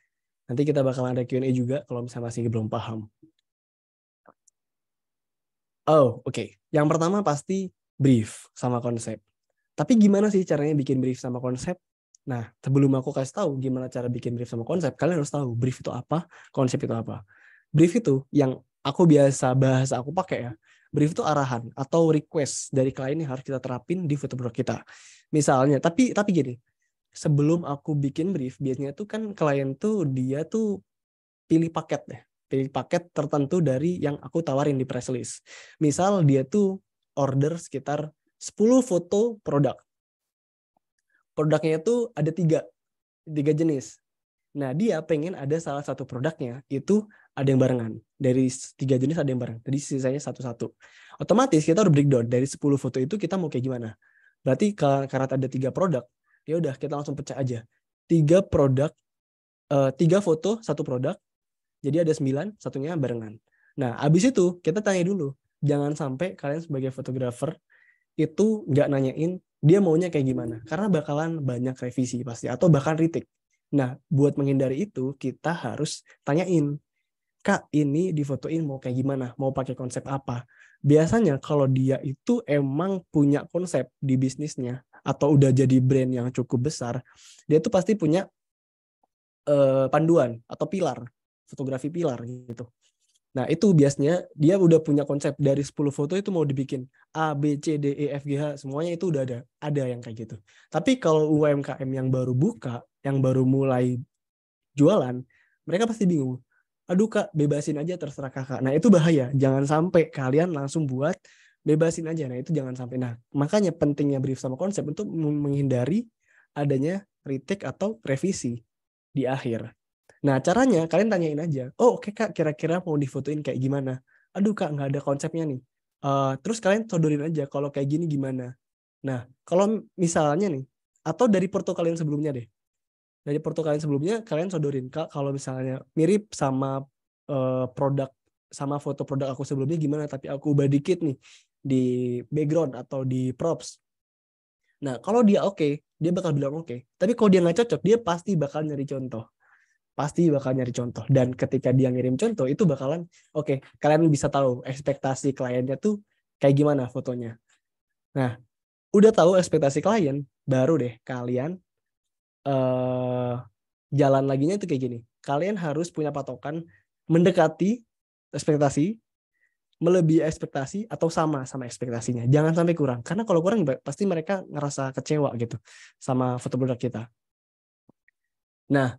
Speaker 2: Nanti kita bakal ada Q&A juga kalau misalnya masih belum paham. Oh, oke. Yang pertama pasti brief sama konsep. Tapi gimana sih caranya bikin brief sama konsep? Nah, sebelum aku kasih tahu gimana cara bikin brief sama konsep, kalian harus tahu brief itu apa, konsep itu apa. Brief itu yang aku biasa bahasa aku pakai ya. Brief itu arahan atau request dari klien yang harus kita terapin di foto produk kita. Misalnya, tapi gini, sebelum aku bikin brief, biasanya tuh kan klien tuh dia tuh pilih paket deh. Pilih paket tertentu dari yang aku tawarin di press list. Misal dia tuh order sekitar 10 foto produk. Produknya itu ada tiga jenis. Nah dia pengen ada salah satu produknya itu ada yang barengan. Dari 3 jenis ada yang bareng. Jadi sisanya satu-satu. Otomatis kita harus breakdown dari 10 foto itu kita mau kayak gimana. Berarti karena ada 3 produk, ya udah kita langsung pecah aja. 3 produk, 3 foto, 1 produk. Jadi ada 9, satunya barengan. Nah, abis itu kita tanya dulu. Jangan sampai kalian sebagai fotografer itu nggak nanyain dia maunya kayak gimana. Karena bakalan banyak revisi pasti. Atau bahkan retake. Nah, buat menghindari itu, kita harus tanyain. Kak, ini difotoin mau kayak gimana? Mau pakai konsep apa? Biasanya kalau dia itu emang punya konsep di bisnisnya, atau udah jadi brand yang cukup besar, dia tuh pasti punya panduan atau pilar, fotografi pilar gitu. Nah itu biasanya dia udah punya konsep dari 10 foto itu mau dibikin A, B, C, D, E, F, G, H, semuanya itu udah ada yang kayak gitu. Tapi kalau UMKM yang baru buka, yang baru mulai jualan, mereka pasti bingung. Aduh kak, bebasin aja terserah kakak. Nah itu bahaya, jangan sampai kalian langsung buat bebasin aja. Nah itu jangan sampai. Nah makanya pentingnya brief sama konsep untuk menghindari adanya retake atau revisi di akhir. Nah, caranya kalian tanyain aja. Oh, oke Kak, kira-kira mau difotoin kayak gimana? Aduh Kak, nggak ada konsepnya nih. Terus kalian sodorin aja kalau kayak gini gimana. Nah, kalau misalnya nih, atau dari porto kalian sebelumnya deh. Dari porto kalian sebelumnya, kalian sodorin. Kak, kalau misalnya mirip sama produk, sama foto produk aku sebelumnya gimana, tapi aku ubah dikit nih di background atau di props. Nah, kalau dia oke, dia bakal bilang oke. Tapi kalau dia nggak cocok, dia pasti bakal nyari contoh. Dan ketika dia ngirim contoh itu bakalan oke, kalian bisa tahu ekspektasi kliennya tuh kayak gimana fotonya. Nah udah tahu ekspektasi klien, baru deh kalian jalan laginya itu kayak gini. Kalian harus punya patokan mendekati ekspektasi, melebihi ekspektasi, atau sama ekspektasinya. Jangan sampai kurang, karena kalau kurang pasti mereka ngerasa kecewa gitu sama foto produk kita. Nah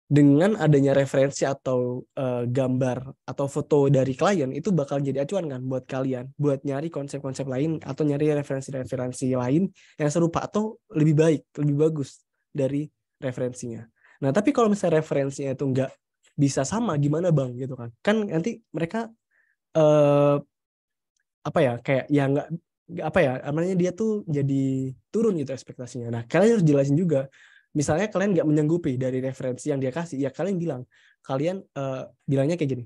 Speaker 2: dengan adanya referensi atau gambar atau foto dari klien itu bakal jadi acuan kan buat kalian buat nyari konsep-konsep lain atau nyari referensi-referensi lain yang serupa atau lebih baik, lebih bagus dari referensinya. Nah, tapi kalau misalnya referensinya itu nggak bisa sama gimana Bang gitu kan. Kan nanti mereka apa ya kayak ya nggak apa ya namanya dia tuh jadi turun gitu ekspektasinya. Nah, kalian harus jelasin juga Misalnya kalian nggak menyanggupi dari referensi yang dia kasih, ya kalian bilangnya kayak gini.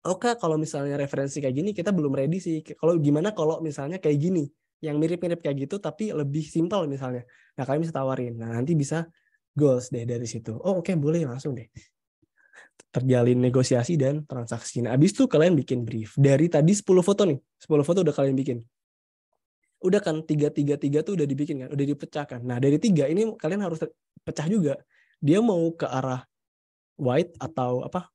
Speaker 2: Oke, kalau misalnya referensi kayak gini kita belum ready sih. Kalau gimana kalau misalnya kayak gini, yang mirip-mirip kayak gitu tapi lebih simpel misalnya. Nah, kalian bisa tawarin. Nah, nanti bisa goals deh dari situ. Oh, oke, boleh langsung deh. Terjalin negosiasi dan transaksi. Nah, habis itu kalian bikin brief. Dari tadi 10 foto nih. 10 foto udah kalian bikin. Udah kan, 3 tuh udah dibikin kan, udah dipecahkan. Nah, dari 3 ini kalian harus pecah juga. Dia mau ke arah wide atau apa?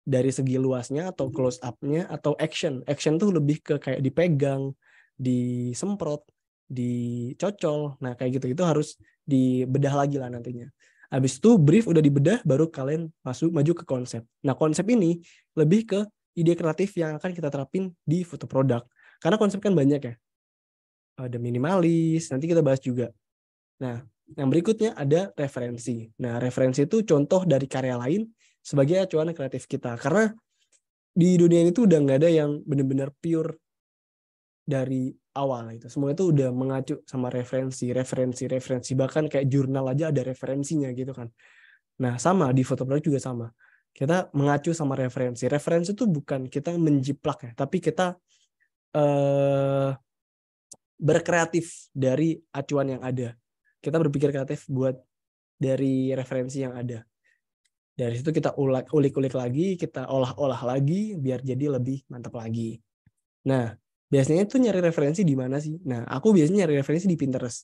Speaker 2: Dari segi luasnya atau close up-nya atau action. Action tuh lebih ke kayak dipegang, disemprot, dicocol. Nah, kayak gitu. Itu harus dibedah lagi lah nantinya. Habis itu brief udah dibedah, baru kalian maju ke konsep. Nah, konsep ini lebih ke ide kreatif yang akan kita terapin di foto produk. Karena konsep kan banyak ya. Ada minimalis, nanti kita bahas juga. Nah, yang berikutnya ada referensi. Nah, referensi itu contoh dari karya lain sebagai acuan kreatif kita. Karena di dunia ini tuh udah nggak ada yang benar-benar pure dari awal itu. Semua itu udah mengacu sama referensi. Bahkan kayak jurnal aja ada referensinya gitu kan. Nah, sama di foto produk juga sama. Kita mengacu sama referensi. Referensi itu bukan kita menjiplak ya, tapi kita berkreatif dari acuan yang ada. Kita berpikir kreatif buat dari referensi yang ada. Dari situ kita ulik-ulik lagi, kita olah-olah lagi biar jadi lebih mantap lagi. Nah, biasanya tuh nyari referensi di mana sih? Nah, aku biasanya nyari referensi di Pinterest.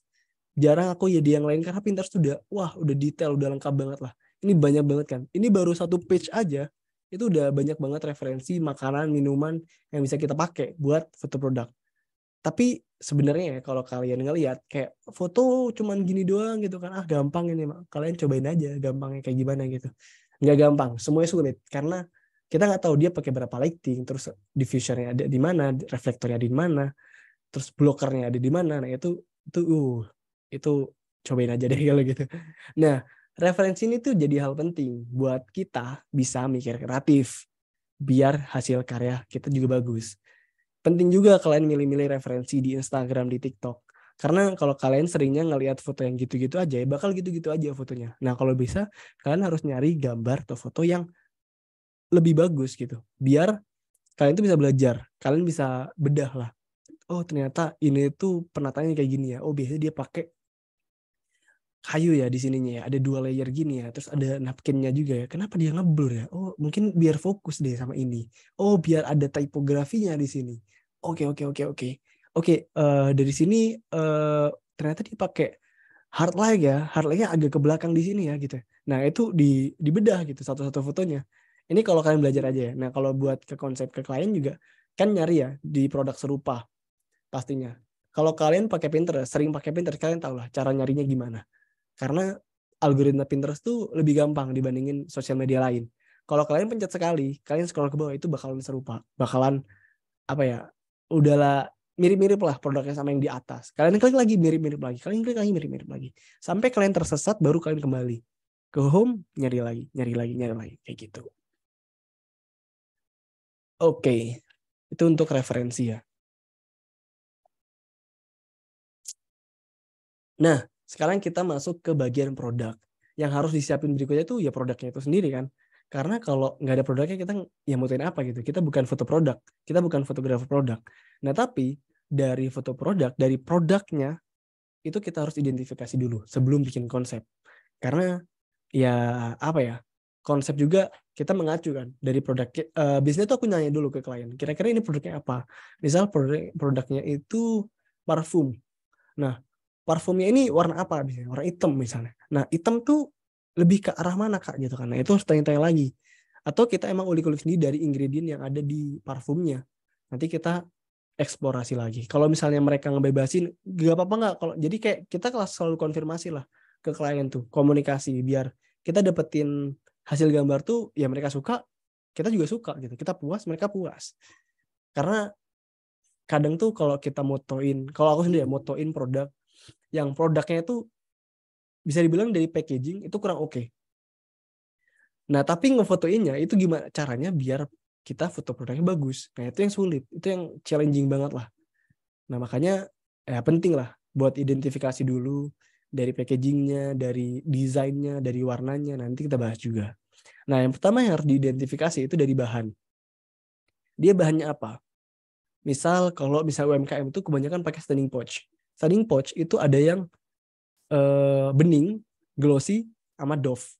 Speaker 2: Jarang aku ya di yang lain karena Pinterest tuh udah detail, udah lengkap banget lah. Ini banyak banget kan. Ini baru satu page aja, itu udah banyak banget referensi makanan, minuman yang bisa kita pakai buat foto produk. Tapi sebenarnya ya kalau kalian ngelihat kayak foto cuman gini doang gitu kan, gampang ini, kalian cobain aja gampangnya kayak gimana gitu. Nggak gampang, semuanya sulit karena kita nggak tahu dia pakai berapa lighting, terus diffusernya ada di mana, reflektornya ada di mana, terus blokernya ada di mana. Nah itu cobain aja deh kalau gitu. Nah, referensi ini tuh jadi hal penting buat kita bisa mikir kreatif biar hasil karya kita juga bagus. Penting juga kalian milih-milih referensi di Instagram, di TikTok. Karena kalau kalian seringnya ngelihat foto yang gitu-gitu aja, ya bakal gitu-gitu aja fotonya. Nah, kalau bisa, kalian harus nyari gambar atau foto yang lebih bagus gitu. Biar kalian tuh bisa belajar. Kalian bisa bedah lah. Oh, ternyata ini tuh penataannya kayak gini ya. Oh, biasanya dia pakai kayu ya di sininya ya. Ada 2 layer gini ya. Terus ada napkinnya juga ya. Kenapa dia ngeblur ya? Oh, mungkin biar fokus deh sama ini. Oh, biar ada tipografinya di sini. Oke. Oke, dari sini ternyata dia pakai hard light ya. Hard light-nya agak ke belakang di sini ya gitu. Nah, itu dibedah gitu satu-satu fotonya. Ini kalau kalian belajar aja ya. Nah, kalau buat ke konsep ke klien juga kan nyari ya di produk serupa pastinya. Kalau kalian pakai Pinterest, sering pakai Pinterest, kalian tahu lah cara nyarinya gimana. Karena algoritma Pinterest tuh lebih gampang dibandingin sosial media lain. Kalau kalian pencet sekali, kalian scroll ke bawah itu bakalan serupa. Bakalan apa ya? Udahlah mirip-mirip lah produknya sama yang di atas. Kalian klik lagi mirip-mirip lagi. Kalian klik lagi mirip-mirip lagi. Sampai kalian tersesat baru kalian kembali ke home, nyari lagi kayak gitu. Oke. Itu untuk referensi ya. Nah, sekarang kita masuk ke bagian produk. Yang harus disiapin berikutnya itu ya produknya itu sendiri kan. Karena kalau nggak ada produknya kita ya mutuin apa gitu. Kita bukan foto produk. Kita bukan fotografer produk. Nah, tapi dari foto produk, dari produknya itu kita harus identifikasi dulu sebelum bikin konsep. Karena ya apa ya, konsep juga kita mengacu kan dari produk. Biasanya tuh aku nanya dulu ke klien, kira-kira ini produknya apa? Misal produknya itu parfum. Nah, parfumnya ini warna apa misalnya? Warna hitam misalnya. Nah, hitam tuh lebih ke arah mana Kak gitu kan. Nah, itu harus tanya-tanya lagi. Atau kita emang ulik-ulik sendiri dari ingredient yang ada di parfumnya. Nanti kita eksplorasi lagi. Kalau misalnya mereka ngebebasin, gak apa-apa nggak. Kalau jadi kayak kita kelas selalu konfirmasi lah ke klien tuh, komunikasi biar kita dapetin hasil gambar tuh ya mereka suka, kita juga suka gitu. Kita puas, mereka puas. Karena kadang tuh kalau kita kalau aku sendiri motoin produk yang produknya itu bisa dibilang dari packaging itu kurang oke. Nah, tapi ngefotoinnya itu gimana caranya biar kita foto produknya bagus. Nah, itu yang sulit. Itu yang challenging banget lah. Nah, makanya penting lah buat identifikasi dulu dari packagingnya, dari desainnya, dari warnanya, nanti kita bahas juga. Nah, yang pertama yang harus diidentifikasi itu dari bahan. Dia bahannya apa? Misal kalau UMKM itu kebanyakan pakai standing pouch. Standing pouch itu ada yang bening, glossy, sama doff.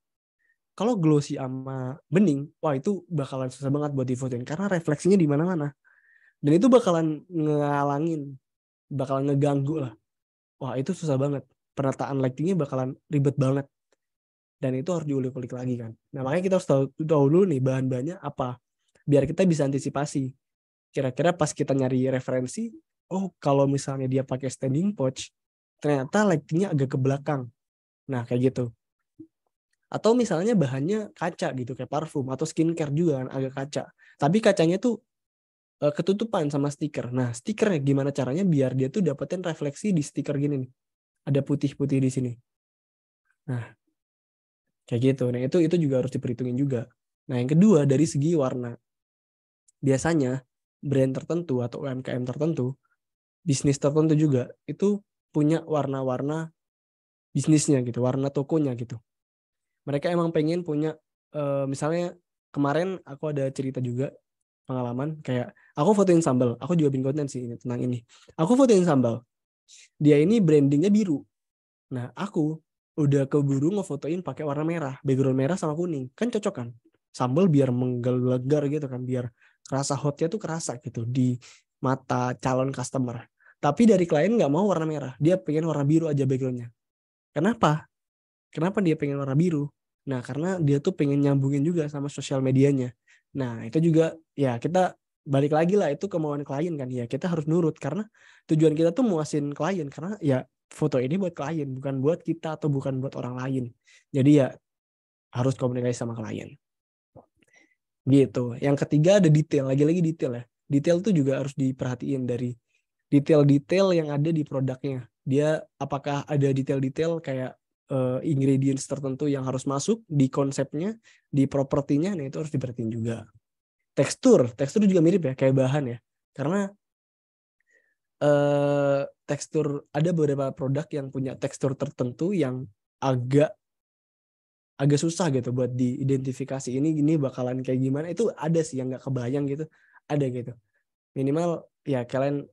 Speaker 2: Kalau glossy sama bening, wah itu bakalan susah banget buat difotoin karena refleksinya di mana-mana. Dan itu bakalan ngalangin, bakalan ngeganggu lah. Wah itu susah banget. Penataan lightingnya bakalan ribet banget. Dan itu harus diulik-ulik lagi kan. Nah makanya kita harus tahu dulu nih bahan-bahannya apa. Biar kita bisa antisipasi. Kira-kira pas kita nyari referensi, oh kalau misalnya dia pakai standing pouch, ternyata lightingnya agak ke belakang. Nah kayak gitu. Atau misalnya bahannya kaca gitu, kayak parfum atau skincare juga kan agak kaca. Tapi kacanya tuh ketutupan sama stiker. Nah stikernya gimana caranya biar dia tuh dapetin refleksi di stiker gini nih. Ada putih-putih di sini. Nah kayak gitu. Nah itu juga harus diperhitungin juga. Nah yang kedua dari segi warna. Biasanya brand tertentu atau UMKM tertentu, bisnis tertentu juga itu punya warna-warna bisnisnya gitu, warna tokonya gitu. Mereka emang pengen punya misalnya kemarin aku ada cerita juga pengalaman kayak aku fotoin sambal, aku juga bikin konten sih tentang ini. Aku fotoin sambal. Dia ini brandingnya biru. Nah, aku udah keburu ngefotoin pakai warna merah, background merah sama kuning. Kan cocok kan? Sambal biar menggelegar gitu kan, biar rasa hotnya tuh kerasa gitu di mata calon customer. Tapi dari klien nggak mau warna merah, dia pengen warna biru aja backgroundnya. Kenapa? Kenapa dia pengen warna biru? Nah, karena dia tuh pengen nyambungin juga sama sosial medianya. Nah, itu juga ya kita balik lagi lah itu kemauan klien kan ya. Kita harus nurut karena tujuan kita tuh muasin klien karena ya foto ini buat klien, bukan buat kita atau bukan buat orang lain. Jadi ya harus komunikasi sama klien. Gitu. Yang ketiga ada detail, lagi-lagi detail ya. Detail tuh juga harus diperhatiin dari detail-detail yang ada di produknya. Dia apakah ada detail-detail kayak ingredients tertentu yang harus masuk di konsepnya, di propertinya, nah itu harus diperhatiin juga. Tekstur juga mirip ya kayak bahan ya. Karena tekstur ada beberapa produk yang punya tekstur tertentu yang agak susah gitu buat diidentifikasi ini bakalan kayak gimana. Itu ada sih yang nggak kebayang gitu, ada gitu. Minimal ya kalian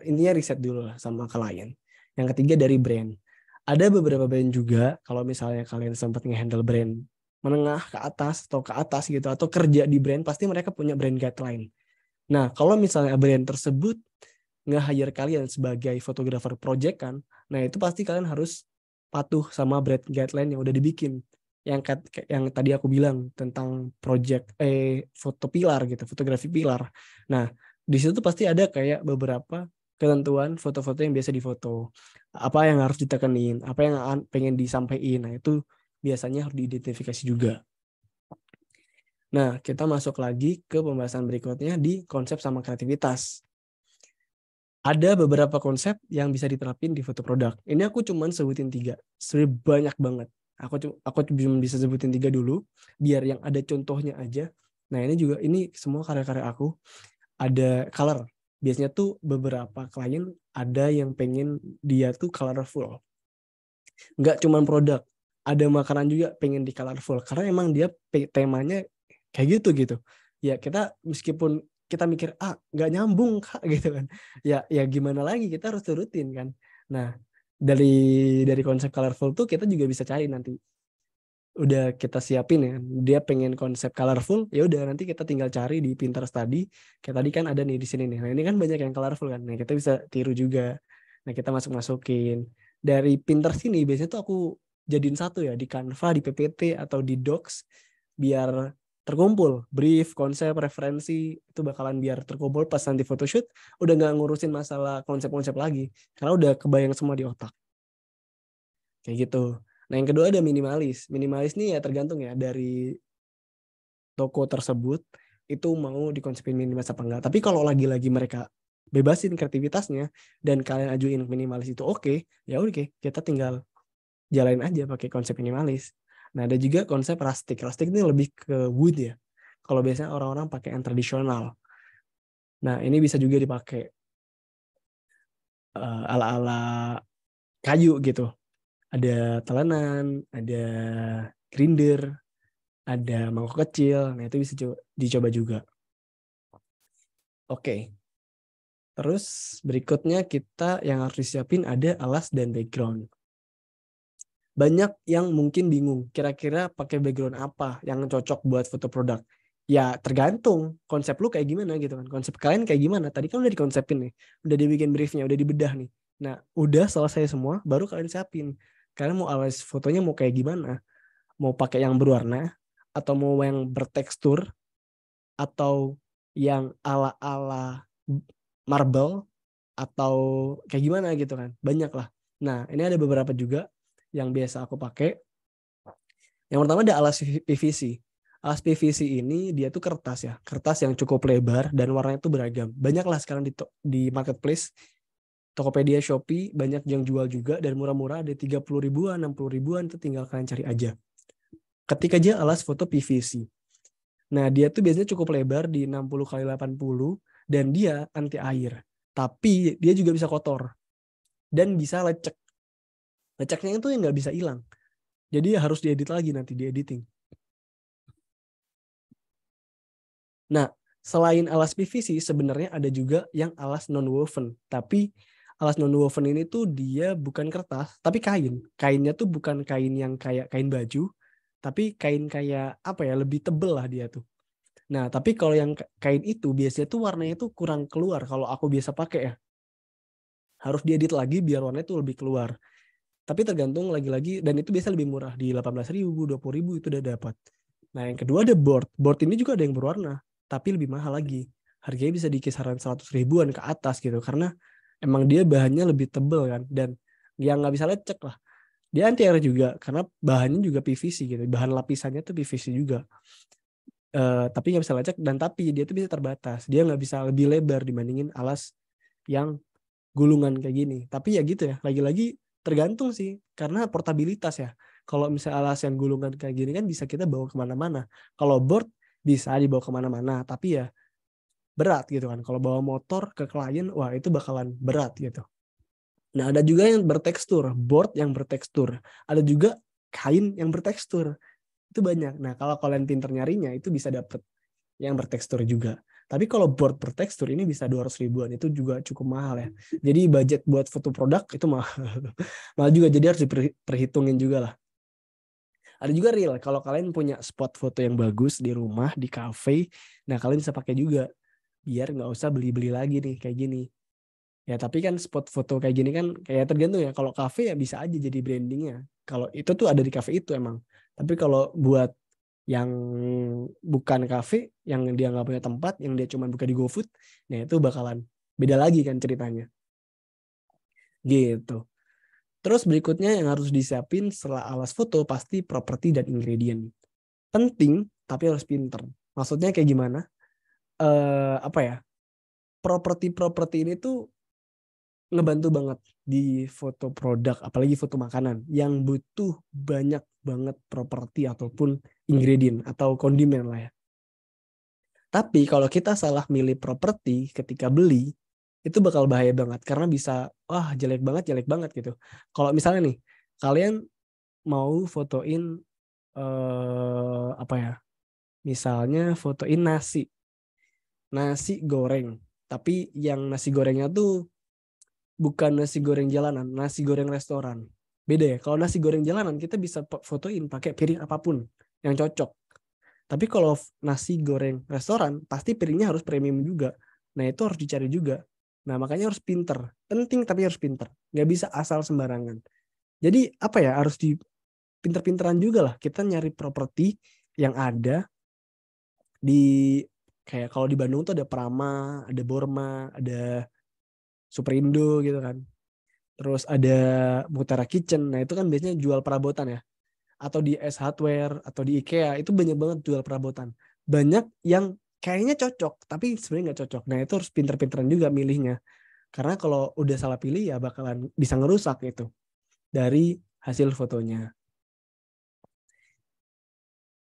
Speaker 2: intinya riset dulu lah sama klien. Yang ketiga dari brand. Ada beberapa brand juga kalau misalnya kalian sempat nge-handle brand menengah ke atas atau ke atas gitu atau kerja di brand pasti mereka punya brand guideline. Nah, kalau misalnya brand tersebut nge-hire kalian sebagai fotografer project kan, nah itu pasti kalian harus patuh sama brand guideline yang udah dibikin. Yang tadi aku bilang tentang project foto pilar gitu, fotografi pilar. Nah, di situ tuh pasti ada kayak beberapa ketentuan foto-foto yang biasa difoto. Apa yang harus ditekenin, apa yang pengen disampaikan. Nah, itu biasanya harus diidentifikasi juga. Nah, kita masuk lagi ke pembahasan berikutnya di konsep sama kreativitas. Ada beberapa konsep yang bisa diterapin di foto produk. Ini aku cuman sebutin 3. Sebenarnya banyak banget. Aku cuma bisa sebutin 3 dulu, biar yang ada contohnya aja. Nah ini semua karya-karya aku. Ada color. Biasanya tuh beberapa klien ada yang pengen dia tuh colorful. Nggak cuman produk. Ada makanan juga pengen di colorful. Karena emang dia temanya kayak gitu. Ya kita meskipun kita mikir nggak nyambung Kak gitu kan ya gimana lagi kita harus turutin kan. Nah dari konsep colorful tuh kita juga bisa cari nanti udah kita siapin ya dia pengen konsep colorful ya udah nanti kita tinggal cari di Pinterest tadi kayak tadi kan ada nih di sini nih. Nah ini kan banyak yang colorful kan, nah kita bisa tiru juga. Nah kita masukin dari Pinterest ini biasanya tuh aku jadiin satu ya di Canva, di PPT atau di Docs biar terkumpul brief, konsep, referensi itu bakalan biar terkumpul pas nanti photoshoot udah nggak ngurusin masalah konsep-konsep lagi karena udah kebayang semua di otak kayak gitu. Nah yang kedua ada minimalis. Minimalis nih ya tergantung ya dari toko tersebut itu mau dikonsepin minimalis apa enggak. Tapi kalau lagi-lagi mereka bebasin kreativitasnya dan kalian ajuin minimalis itu oke, ya oke kita tinggal jalanin aja pakai konsep minimalis. Nah, ada juga konsep rustic. Rustic ini lebih ke wood ya. Kalau biasanya orang-orang pakai yang tradisional. Nah, ini bisa juga dipakai ala-ala kayu gitu. ada telenan, ada grinder, ada mangkok kecil. Nah, itu bisa dicoba juga. Oke. Terus berikutnya kita yang harus disiapin ada alas dan background. Banyak yang mungkin bingung, kira-kira pakai background apa yang cocok buat foto produk. Ya tergantung konsep lu kayak gimana gitu kan. Konsep kalian kayak gimana? Tadi kan udah dikonsepin nih, udah dibikin briefnya, udah dibedah nih. Nah, udah selesai semua, baru kalian siapin. Kalian mau alas fotonya mau kayak gimana? Mau pakai yang berwarna, atau mau yang bertekstur, atau yang ala-ala marble, atau kayak gimana gitu kan. Banyak lah. Nah, ini ada beberapa juga yang biasa aku pakai. Yang pertama ada alas PVC. Alas PVC ini dia tuh kertas ya. Kertas yang cukup lebar dan warnanya tuh beragam. Banyak lah sekarang di marketplace. Tokopedia, Shopee, banyak yang jual juga dan murah-murah, ada 30 ribuan, 60 ribuan, itu tinggal kalian cari aja. Ketik aja alas foto PVC. Nah, dia tuh biasanya cukup lebar di 60 kali 80 dan dia anti air. Tapi dia juga bisa kotor dan bisa lecek. Leceknya itu yang nggak bisa hilang. Jadi harus diedit lagi nanti di editing. Nah, selain alas PVC sebenarnya ada juga yang alas non-woven. Tapi alas non-woven ini tuh dia bukan kertas, tapi kain. Kainnya tuh bukan kain yang kayak kain baju, tapi kain kayak apa ya, lebih tebel lah dia tuh. Nah, tapi kalau yang kain itu biasanya tuh warnanya tuh kurang keluar kalau aku biasa pakai ya. Harus diedit lagi biar warnanya tuh lebih keluar. Tapi tergantung lagi-lagi, dan itu biasa lebih murah, di 18.000, 20.000 itu udah dapat. Nah, yang kedua ada board. Board ini juga ada yang berwarna, tapi lebih mahal lagi. Harganya bisa di kisaran 100 ribuan ke atas gitu, karena emang dia bahannya lebih tebel kan, dan yang nggak bisa lecek lah. Dia anti air juga, karena bahannya juga PVC gitu. Bahan lapisannya tuh PVC juga. Tapi nggak bisa lecek, dan tapi dia tuh bisa terbatas. Dia nggak bisa lebih lebar dibandingin alas yang gulungan kayak gini. Tapi ya gitu ya, lagi-lagi tergantung sih, karena portabilitas ya. Kalau misalnya alas yang gulungan kayak gini kan bisa kita bawa kemana-mana. Kalau board bisa dibawa kemana-mana, tapi ya berat gitu kan. Kalau bawa motor ke klien, wah itu bakalan berat gitu. Nah, ada juga yang bertekstur, board yang bertekstur. Ada juga kain yang bertekstur. Itu banyak. Nah, kalau kalian pinter nyarinya, itu bisa dapet yang bertekstur juga. Tapi kalau board bertekstur ini bisa 200 ribuan, itu juga cukup mahal ya. Jadi budget buat foto produk itu mahal. Mahal juga, jadi harus diperhitungin juga lah. Ada juga real, kalau kalian punya spot foto yang bagus di rumah, di cafe, nah kalian bisa pakai juga. Biar nggak usah beli-beli lagi nih kayak gini. Ya tapi kan spot foto kayak gini kan kayak tergantung ya. Kalau cafe ya bisa aja jadi brandingnya. Kalau itu tuh ada di cafe itu emang. Tapi kalau buat yang bukan cafe, yang dia nggak punya tempat, yang dia cuma buka di GoFood, nah itu bakalan beda lagi kan ceritanya. Gitu. Terus berikutnya yang harus disiapin setelah alas foto pasti properti dan ingredient. Penting tapi harus pinter. Maksudnya kayak gimana? Apa ya? Properti ini tuh ngebantu banget di foto produk, apalagi foto makanan yang butuh banyak banget properti ataupun ingredient atau kondimen lah ya. Tapi kalau kita salah milih properti ketika beli, itu bakal bahaya banget karena bisa jelek banget gitu. Kalau misalnya nih, kalian mau fotoin apa ya? Misalnya fotoin nasi goreng, tapi yang nasi gorengnya tuh bukan nasi goreng jalanan, nasi goreng restoran. Beda ya. Kalau nasi goreng jalanan kita bisa fotoin pakai piring apapun yang cocok. Tapi kalau nasi goreng restoran pasti piringnya harus premium juga. Nah itu harus dicari juga. Nah makanya harus pinter. Penting tapi harus pinter. Nggak bisa asal sembarangan. Jadi apa ya, harus di pinter-pinteran juga lah. Kita nyari properti yang ada di, kayak kalau di Bandung tuh ada Prama, ada Borma, ada Superindo gitu kan. Terus ada Mutara Kitchen. Nah, itu kan biasanya jual perabotan ya. Atau di S Hardware atau di IKEA itu banyak banget jual perabotan. Banyak yang kayaknya cocok tapi sebenarnya nggak cocok. Nah, itu harus pinter-pinteran juga milihnya. Karena kalau udah salah pilih ya bakalan bisa ngerusak itu dari hasil fotonya.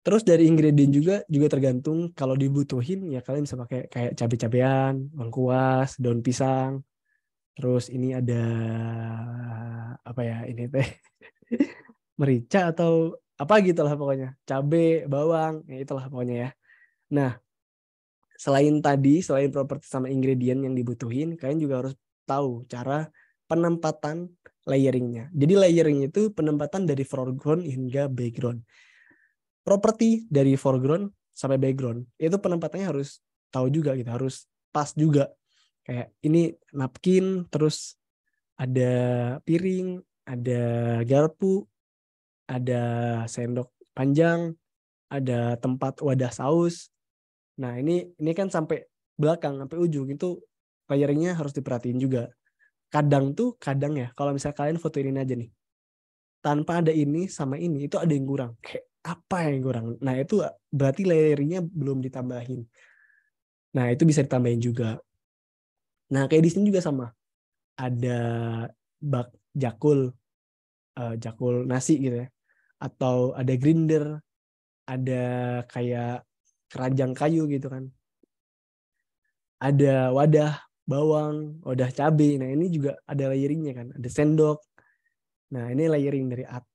Speaker 2: Terus dari ingredient juga tergantung, kalau dibutuhin ya kalian bisa pakai kayak cabai-cabean, lengkuas, daun pisang. Terus ini ada apa ya ini teh? Merica atau apa gitu lah pokoknya. Cabe, bawang, ya itulah pokoknya ya. Nah, selain properti sama ingredient yang dibutuhin, kalian juga harus tahu cara penempatan layeringnya. Jadi layering itu penempatan dari foreground hingga background. Properti dari foreground sampai background itu penempatannya harus tahu juga gitu, harus pas juga. Kayak ini napkin, terus ada piring, ada garpu, ada sendok panjang, ada tempat wadah saus. Nah, ini kan sampai belakang, sampai ujung itu layeringnya harus diperhatiin juga. Kadang ya, kalau misalnya kalian foto ini aja nih, tanpa ada ini sama ini, itu ada yang kurang. Kayak apa yang kurang? Nah, itu berarti layeringnya belum ditambahin. Nah, itu bisa ditambahin juga. Nah, kayak di sini juga sama. Ada bak jakul nasi gitu ya. Atau ada grinder, ada kayak keranjang kayu gitu kan. Ada wadah bawang, wadah cabai. Nah, ini juga ada layeringnya kan. Ada sendok. Nah, ini layering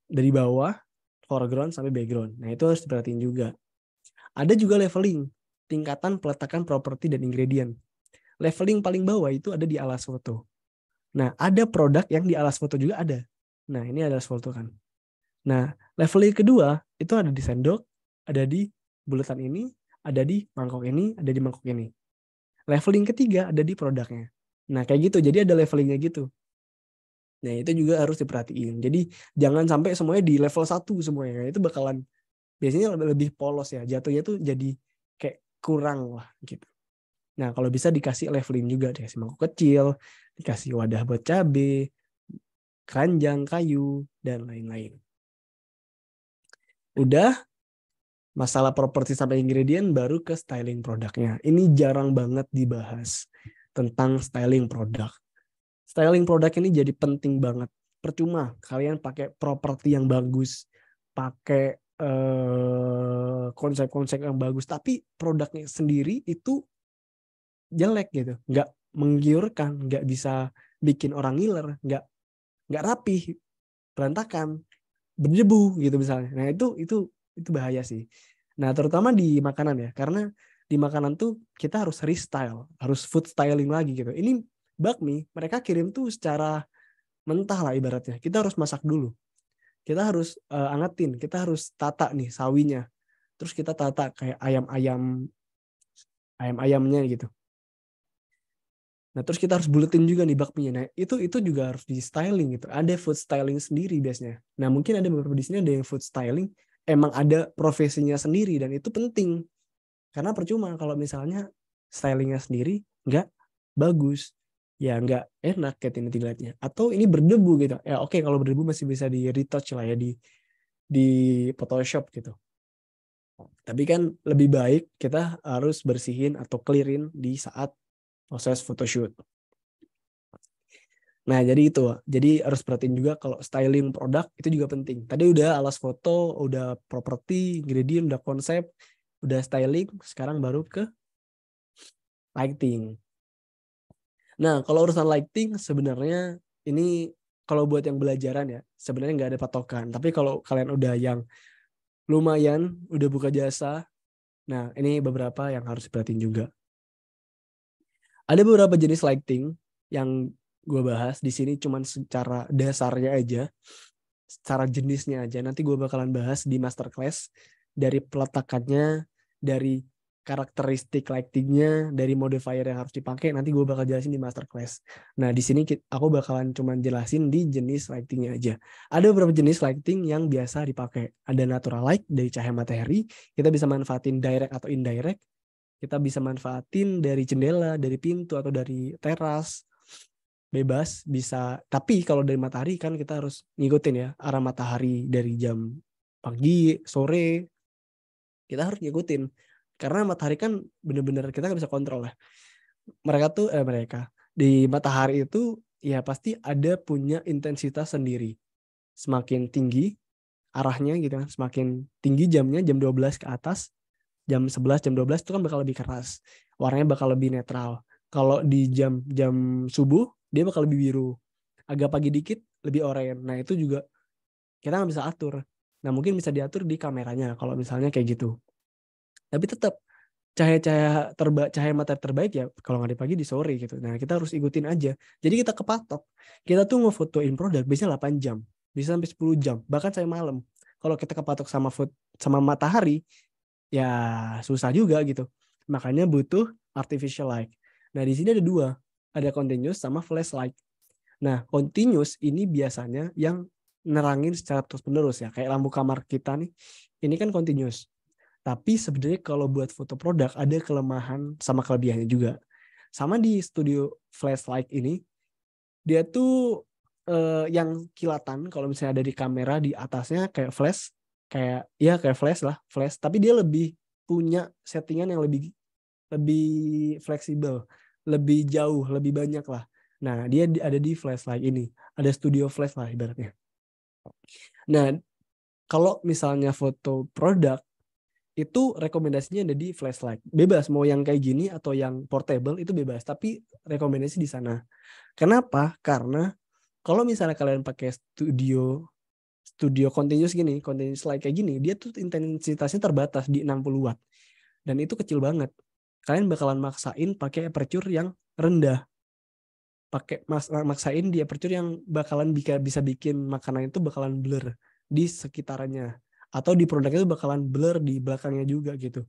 Speaker 2: dari bawah, foreground sampai background. Nah, itu harus diperhatiin juga. Ada juga leveling, tingkatan peletakan properti dan ingredient. Leveling paling bawah itu ada di alas foto. Nah, ada produk yang di alas foto juga ada. Nah, ini alas foto kan. Nah, leveling kedua itu ada di sendok, ada di bulatan ini, ada di mangkok ini, ada di mangkok ini. Leveling ketiga ada di produknya. Nah, kayak gitu. Jadi ada levelingnya gitu. Nah, itu juga harus diperhatiin. Jadi jangan sampai semuanya di level 1 semuanya. Itu bakalan biasanya lebih polos ya. Jatuhnya tuh jadi kayak kurang lah gitu. Nah, kalau bisa dikasih leveling juga, dikasih mangkok kecil, dikasih wadah buat cabai, keranjang kayu, dan lain-lain. Udah, masalah properti sampai ingredient, baru ke styling produknya. Ini jarang banget dibahas tentang styling produk. Styling produk ini jadi penting banget. Percuma kalian pakai properti yang bagus, pakai konsep-konsep yang bagus, tapi produknya sendiri itu jelek gitu, nggak menggiurkan, nggak bisa bikin orang ngiler, nggak rapih, berantakan, berdebu gitu misalnya. Nah, itu bahaya sih. Nah, terutama di makanan ya, karena di makanan tuh kita harus restyle, harus food styling lagi gitu. Ini bakmi mereka kirim tuh secara mentah lah ibaratnya. Kita harus masak dulu. Kita harus angetin, kita harus tata nih sawinya. Terus kita tata kayak ayam-ayamnya gitu. Nah, terus kita harus buletin juga nih bakminya. Nah, itu juga harus di styling gitu. Ada food styling sendiri biasanya. Nah, mungkin ada beberapa di sini ada yang food styling emang ada profesinya sendiri dan itu penting. Karena percuma kalau misalnya stylingnya sendiri nggak bagus, ya nggak enak kayak ini dilihatnya. Atau ini berdebu gitu. Ya oke, kalau berdebu masih bisa di retouch lah ya di Photoshop gitu. Tapi kan lebih baik kita harus bersihin atau clearin di saat proses photoshoot. Nah, jadi itu. Jadi harus perhatiin juga kalau styling produk itu juga penting. Tadi udah alas foto, udah properti, ingredient, udah konsep, udah styling, sekarang baru ke lighting. Nah, kalau urusan lighting sebenarnya ini kalau buat yang belajaran ya, sebenarnya nggak ada patokan. Tapi kalau kalian udah yang lumayan, udah buka jasa, nah ini beberapa yang harus diperhatiin juga. Ada beberapa jenis lighting yang gue bahas di sini cuman secara dasarnya aja, secara jenisnya aja. Nanti gue bakalan bahas di masterclass dari peletakannya, dari karakteristik lightingnya, dari modifier yang harus dipakai. Nanti gue bakal jelasin di masterclass. Nah, di sini aku bakalan cuman jelasin di jenis lightingnya aja. Ada beberapa jenis lighting yang biasa dipakai. Ada natural light dari cahaya matahari. Kita bisa manfaatin direct atau indirect. Kita bisa manfaatin dari jendela, dari pintu, atau dari teras. Bebas, bisa. Tapi kalau dari matahari kan kita harus ngikutin ya, arah matahari dari jam pagi, sore. Kita harus ngikutin. Karena matahari kan bener-bener kita nggak bisa kontrol ya. Mereka di matahari itu ya pasti ada punya intensitas sendiri. Semakin tinggi arahnya gitu kan, semakin tinggi jamnya, jam 12 ke atas, jam 11, jam 12 itu kan bakal lebih keras. Warnanya bakal lebih netral. Kalau di jam subuh, dia bakal lebih biru. Agak pagi dikit, lebih oranye. Nah, itu juga kita nggak bisa atur. Nah mungkin bisa diatur di kameranya kalau misalnya kayak gitu. Tapi tetap cahaya matahari terbaik ya kalau nggak di pagi di sore gitu. Nah kita harus ikutin aja. Jadi kita kepatok. Kita tuh ngefotoin produk biasanya 8 jam, bisa sampai 10 jam, bahkan sampai malam. Kalau kita kepatok sama matahari, ya susah juga gitu. Makanya butuh artificial light. Nah di sini ada dua, ada continuous sama flash light. Nah continuous ini biasanya yang nerangin secara terus menerus ya, kayak lampu kamar kita nih, ini kan continuous. Tapi sebenarnya kalau buat foto produk ada kelemahan sama kelebihannya juga. Sama di studio flashlight ini, dia tuh yang kilatan kalau misalnya ada di kamera di atasnya kayak flash, kayak flash lah, flash. Tapi dia lebih punya settingan yang lebih lebih fleksibel, lebih jauh, lebih banyak lah. Nah dia ada di flashlight ini, ada studio flash lah ibaratnya. Nah kalau misalnya foto produk itu rekomendasinya ada di flashlight. Bebas mau yang kayak gini atau yang portable itu bebas, tapi rekomendasi di sana. Kenapa? Karena kalau misalnya kalian pakai studio continuous gini, continuous light kayak gini, dia tuh intensitasnya terbatas di 60 watt. Dan itu kecil banget. Kalian bakalan maksain pakai aperture yang rendah. Maksain di aperture yang bakalan bisa bikin makanan itu bakalan blur di sekitarnya. Atau di produknya itu bakalan blur di belakangnya juga gitu.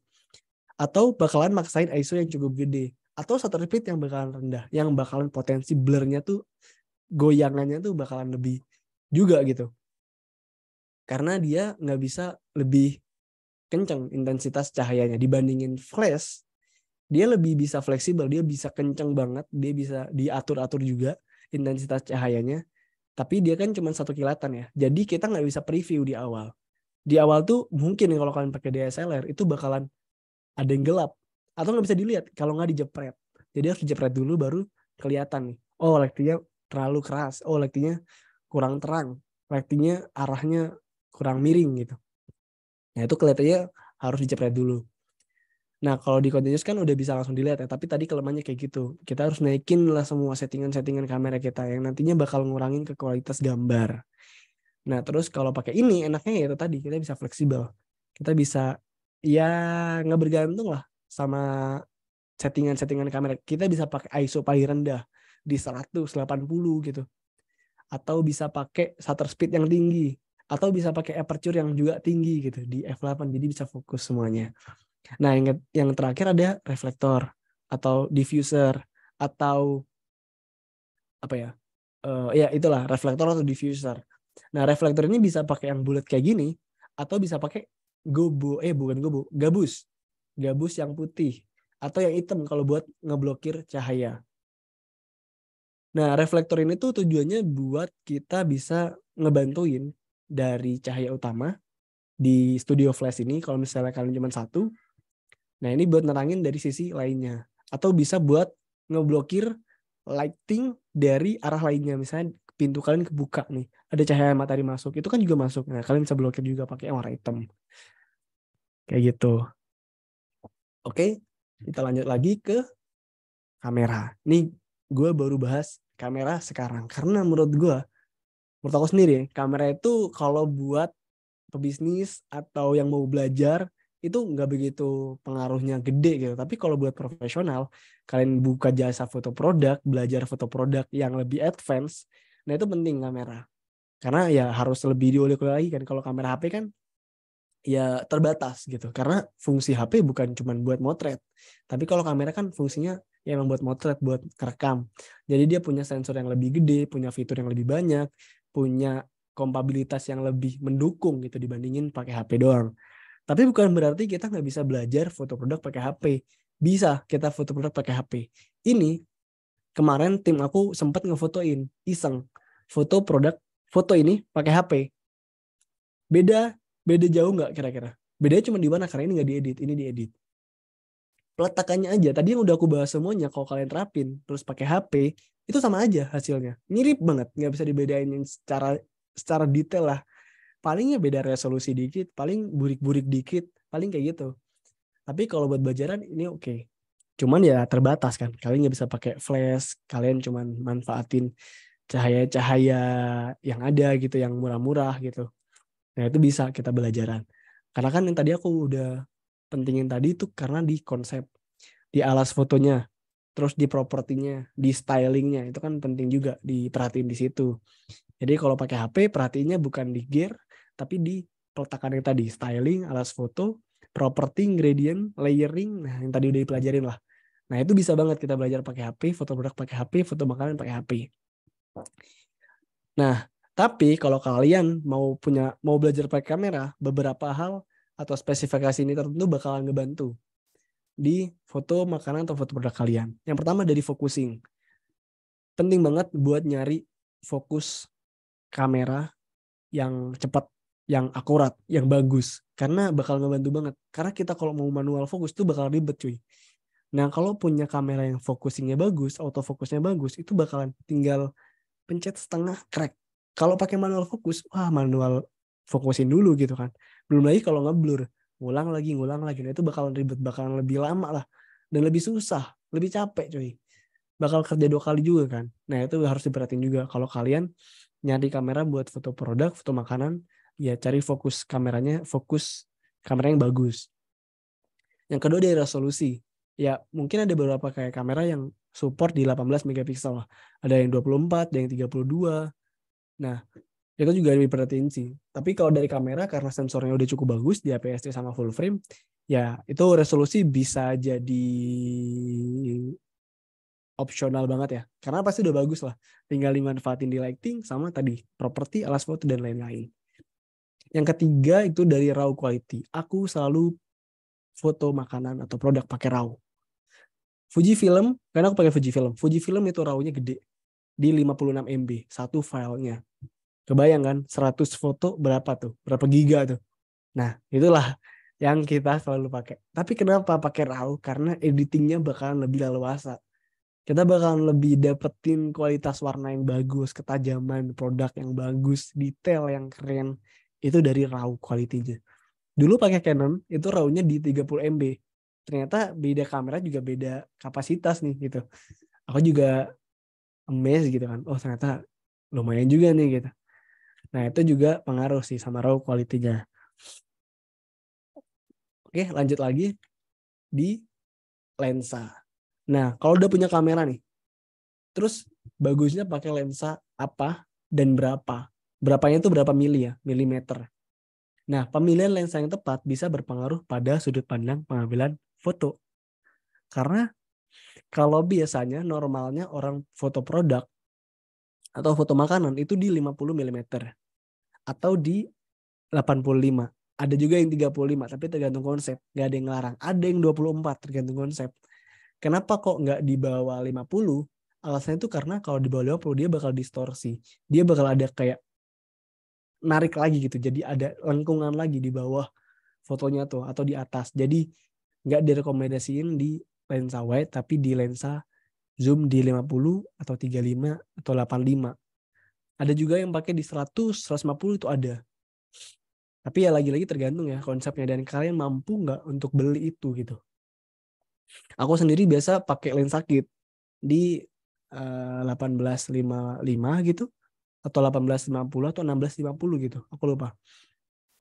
Speaker 2: Atau bakalan maksain ISO yang cukup gede. Atau shutter speed yang bakalan rendah. Yang bakalan potensi blurnya tuh, goyangannya tuh bakalan lebih juga gitu. Karena dia nggak bisa lebih kencang intensitas cahayanya. Dibandingin flash, dia lebih bisa fleksibel. Dia bisa kencang banget. Dia bisa diatur-atur juga intensitas cahayanya. Tapi dia kan cuma satu kilatan ya. Jadi kita nggak bisa preview di awal. Di awal tuh mungkin kalau kalian pakai DSLR itu bakalan ada yang gelap atau nggak bisa dilihat kalau nggak dijepret. Jadi harus dijepret dulu baru kelihatan nih. Oh lightingnya terlalu keras. Oh lightingnya kurang terang. Lightingnya arahnya kurang miring gitu. Nah itu kelihatannya harus dijepret dulu. Nah kalau di continuous kan udah bisa langsung dilihat ya. Tapi tadi kelemahannya kayak gitu. Kita harus naikin lah semua settingan-settingan kamera kita yang nantinya bakal ngurangin ke kualitas gambar. Nah terus kalau pakai ini enaknya ya itu tadi kita bisa fleksibel. Kita bisa ya nggak bergantung lah sama settingan-settingan kamera. Kita bisa pakai ISO paling rendah di 180 gitu. Atau bisa pakai shutter speed yang tinggi. Atau bisa pakai aperture yang juga tinggi gitu di f8. Jadi bisa fokus semuanya. Nah yang terakhir ada reflektor atau diffuser atau apa ya? Ya itulah reflektor atau diffuser. Nah reflektor ini bisa pakai yang bulat kayak gini atau bisa pakai gabus yang putih atau yang hitam kalau buat ngeblokir cahaya. Nah reflektor ini tuh tujuannya buat kita bisa ngebantuin dari cahaya utama di studio flash ini kalau misalnya kalian cuma satu. Nah ini buat nerangin dari sisi lainnya atau bisa buat ngeblokir lighting dari arah lainnya. Misalnya pintu kalian kebuka nih, ada cahaya matahari masuk, itu kan juga masuk. Nah kalian bisa blokir juga pakai warna hitam kayak gitu. Oke, kita lanjut lagi ke kamera. Nih gue baru bahas kamera sekarang karena menurut aku sendiri kamera itu kalau buat pebisnis atau yang mau belajar itu nggak begitu pengaruhnya gede gitu. Tapi kalau buat profesional, kalian buka jasa foto produk, belajar foto produk yang lebih advance, nah itu penting kamera. Karena ya harus lebih diulik lagi kan. Kalau kamera HP kan ya terbatas gitu. Karena fungsi HP bukan cuma buat motret. Tapi kalau kamera kan fungsinya ya emang buat motret, buat kerekam. Jadi dia punya sensor yang lebih gede, punya fitur yang lebih banyak, punya kompabilitas yang lebih mendukung gitu dibandingin pakai HP doang. Tapi bukan berarti kita nggak bisa belajar foto produk pakai HP. Bisa kita foto produk pakai HP. Ini kemarin tim aku sempat ngefotoin iseng foto ini pakai HP. Beda jauh nggak kira-kira? Bedanya cuma di mana? Karena ini nggak diedit, ini diedit. Peletakannya aja. Tadi yang udah aku bahas semuanya, kalau kalian terapin terus pakai HP, itu sama aja hasilnya. Mirip banget, nggak bisa dibedain secara detail lah. Palingnya beda resolusi dikit, paling burik-burik dikit, paling kayak gitu. Tapi kalau buat belajaran ini oke. Cuman ya terbatas kan. Kalian nggak bisa pakai flash, kalian cuman manfaatin cahaya-cahaya yang ada gitu, yang murah-murah gitu. Nah itu bisa kita belajaran. Karena kan yang tadi aku udah pentingin tadi itu karena di konsep, di alas fotonya, terus di propertinya, di stylingnya, itu kan penting juga diperhatiin di situ. Jadi kalau pakai HP perhatiinnya bukan di gear, tapi di peletakan yang tadi, styling, alas foto, property, gradient, layering, nah yang tadi udah dipelajarin lah. Nah itu bisa banget kita belajar pakai HP, foto produk pakai HP, foto makanan pakai HP. Nah, tapi kalau kalian mau belajar pakai kamera, beberapa hal atau spesifikasi ini tertentu bakalan ngebantu di foto makanan atau foto produk kalian. Yang pertama dari focusing. Penting banget buat nyari fokus kamera yang cepat, yang akurat, yang bagus. Karena bakal ngebantu banget. Karena kita kalau mau manual fokus itu bakal ribet cuy. Nah kalau punya kamera yang focusingnya bagus, autofokusnya bagus, itu bakalan tinggal pencet setengah crack. Kalau pakai manual fokus, wah manual fokusin dulu gitu kan. Belum lagi kalau ngeblur, ngulang lagi. Nah itu bakalan ribet, bakalan lebih lama lah. Dan lebih susah, lebih capek cuy. Bakal kerja 2 kali juga kan. Nah itu harus diperhatiin juga. Kalau kalian nyari kamera buat foto produk, foto makanan, ya cari fokus kameranya, fokus kamera yang bagus. Yang kedua dari resolusi. Ya mungkin ada beberapa kayak kamera yang support di 18 megapiksel lah. Ada yang 24, ada yang 32. Nah, itu juga diperhatiin sih. Tapi kalau dari kamera karena sensornya udah cukup bagus di APS-C sama full frame, ya itu resolusi bisa jadi opsional banget ya. Karena pasti udah bagus lah. Tinggal dimanfaatin di lighting sama tadi properti, alas foto dan lain-lain. Yang ketiga itu dari raw quality. Aku selalu foto makanan atau produk pakai raw. Fujifilm, karena aku pakai Fujifilm. Fujifilm itu raw-nya gede di 56 MB satu filenya. Kebayang kan 100 foto berapa tuh? Berapa giga tuh? Nah, itulah yang kita selalu pakai. Tapi kenapa pakai RAW? Karena editingnya bakalan lebih leluasa. Kita bakalan lebih dapetin kualitas warna yang bagus, ketajaman produk yang bagus, detail yang keren. Itu dari RAW quality-nya. Dulu pakai Canon, itu RAW-nya di 30 MB. Ternyata beda kamera juga beda kapasitas nih gitu. Aku juga amazed gitu kan. Oh ternyata lumayan juga nih gitu. Nah itu juga pengaruh sih sama RAW quality-nya. Oke lanjut lagi di lensa. Nah kalau udah punya kamera nih, terus bagusnya pakai lensa apa dan berapa? Berapanya itu berapa mili ya, milimeter. Nah pemilihan lensa yang tepat bisa berpengaruh pada sudut pandang pengambilan foto. Karena kalau biasanya normalnya orang foto produk atau foto makanan itu di 50 milimeter atau di 85. Ada juga yang 35, tapi tergantung konsep. Nggak ada yang ngelarang. Ada yang 24, tergantung konsep. Kenapa kok nggak di bawah 50? Alasannya itu karena kalau di bawah 50 dia bakal distorsi. Dia bakal ada kayak narik lagi gitu. Jadi ada lengkungan lagi di bawah fotonya tuh atau di atas. Jadi nggak direkomendasiin di lensa wide tapi di lensa zoom di 50 atau 35 atau 85. Ada juga yang pakai di 100, 150 itu ada. Tapi ya lagi-lagi tergantung ya konsepnya dan kalian mampu nggak untuk beli itu gitu. Aku sendiri biasa pakai lensa kit di 1855 gitu atau 1850 atau 1650 gitu. Aku lupa.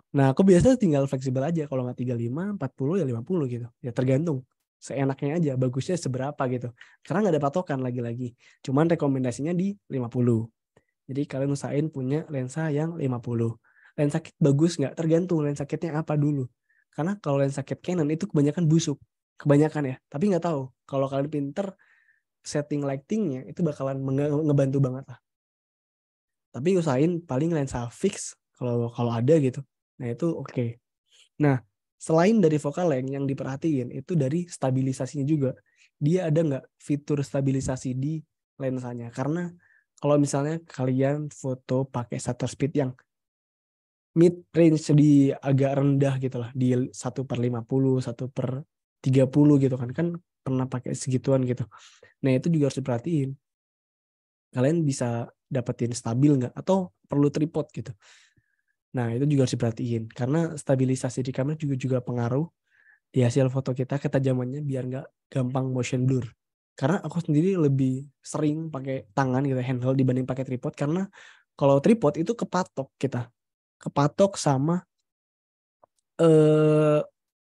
Speaker 2: Nah, aku biasa tinggal fleksibel aja kalau nggak 35, 40 ya 50 gitu. Ya tergantung. Seenaknya aja, bagusnya seberapa gitu. Karena nggak ada patokan lagi-lagi. Cuman rekomendasinya di 50. Jadi kalian usahain punya lensa yang 50. Lensa kit bagus nggak? Tergantung lensa kitnya apa dulu. Karena kalau lensa kit Canon itu kebanyakan busuk. Kebanyakan ya. Tapi nggak tahu. Kalau kalian pinter setting lightingnya itu bakalan ngebantu banget lah. Tapi usahain paling lensa fix kalau ada gitu. Nah itu oke. Nah selain dari focal length yang diperhatiin itu dari stabilisasinya juga. Dia ada nggak fitur stabilisasi di lensanya? Karena kalau misalnya kalian foto pakai shutter speed yang mid range di agak rendah gitu lah di 1/50, 1/30 gitu kan pernah pakai segituan gitu. Nah itu juga harus diperhatiin. Kalian bisa dapetin stabil nggak atau perlu tripod gitu. Nah itu juga harus diperhatiin karena stabilisasi di kamera juga pengaruh di hasil foto kita ketajamannya biar nggak gampang motion blur. Karena aku sendiri lebih sering pakai tangan gitu handheld dibanding pakai tripod karena kalau tripod itu kepatok kita. kepatok sama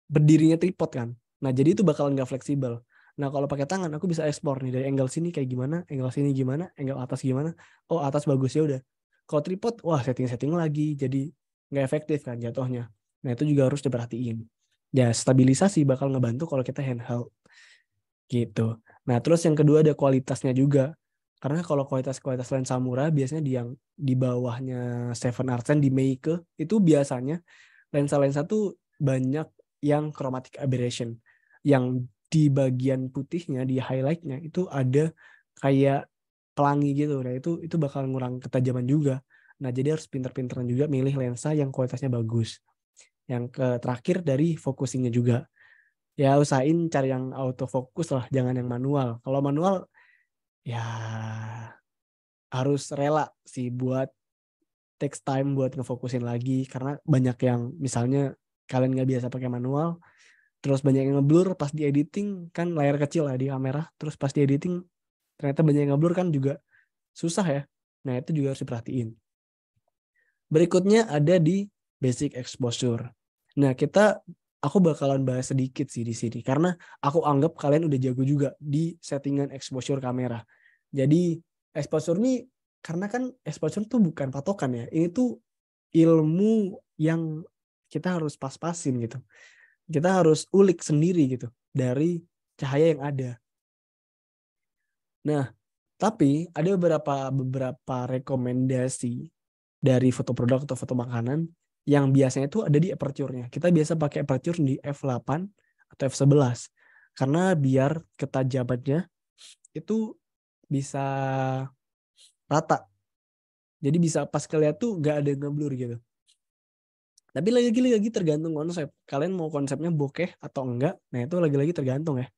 Speaker 2: berdirinya tripod kan. Nah, jadi itu bakalan nggak fleksibel. Nah, kalau pakai tangan aku bisa ekspor nih dari angle sini kayak gimana, angle sini gimana, angle atas gimana. Oh, atas bagus ya udah. Kalau tripod, wah setting-setting lagi, jadi nggak efektif kan jatuhnya. Nah, itu juga harus diperhatiin. Ya, stabilisasi bakal ngebantu kalau kita handheld gitu. Nah, terus yang kedua ada kualitasnya juga. Karena kalau kualitas lensa murah biasanya di bawahnya 7 Arsen di Meike itu biasanya lensa-lensa tuh banyak yang chromatic aberration. Yang di bagian putihnya, di highlightnya itu ada kayak pelangi gitu. Nah, itu bakal ngurang ketajaman juga. Nah, jadi harus pinter-pinteran juga milih lensa yang kualitasnya bagus. Yang terakhir dari focusingnya juga. Ya usahain cari yang autofocus lah, jangan yang manual. Kalau manual ya harus rela sih buat takes time buat ngefokusin lagi karena banyak yang misalnya kalian nggak biasa pakai manual, terus banyak yang ngeblur pas di editing kan layar kecil lah di kamera, terus pas di editing ternyata banyak yang ngeblur kan juga susah ya. Nah itu juga harus diperhatiin. Berikutnya ada di basic exposure. Nah aku bakalan bahas sedikit sih di sini karena aku anggap kalian udah jago juga di settingan exposure kamera. Jadi exposure ini karena kan exposure tuh bukan patokan ya. Ini tuh ilmu yang kita harus pas-pasin gitu. Kita harus ulik sendiri gitu dari cahaya yang ada. Nah, tapi ada beberapa rekomendasi dari foto produk atau foto makanan yang biasanya itu ada di aperture-nya. Kita biasa pakai aperture di f8 atau f11 karena biar ketajamannya itu bisa rata. Jadi bisa pas kalian tuh nggak ada ngeblur gitu. Tapi lagi-lagi tergantung konsep. Kalian mau konsepnya bokeh atau enggak? Nah itu lagi-lagi tergantung ya.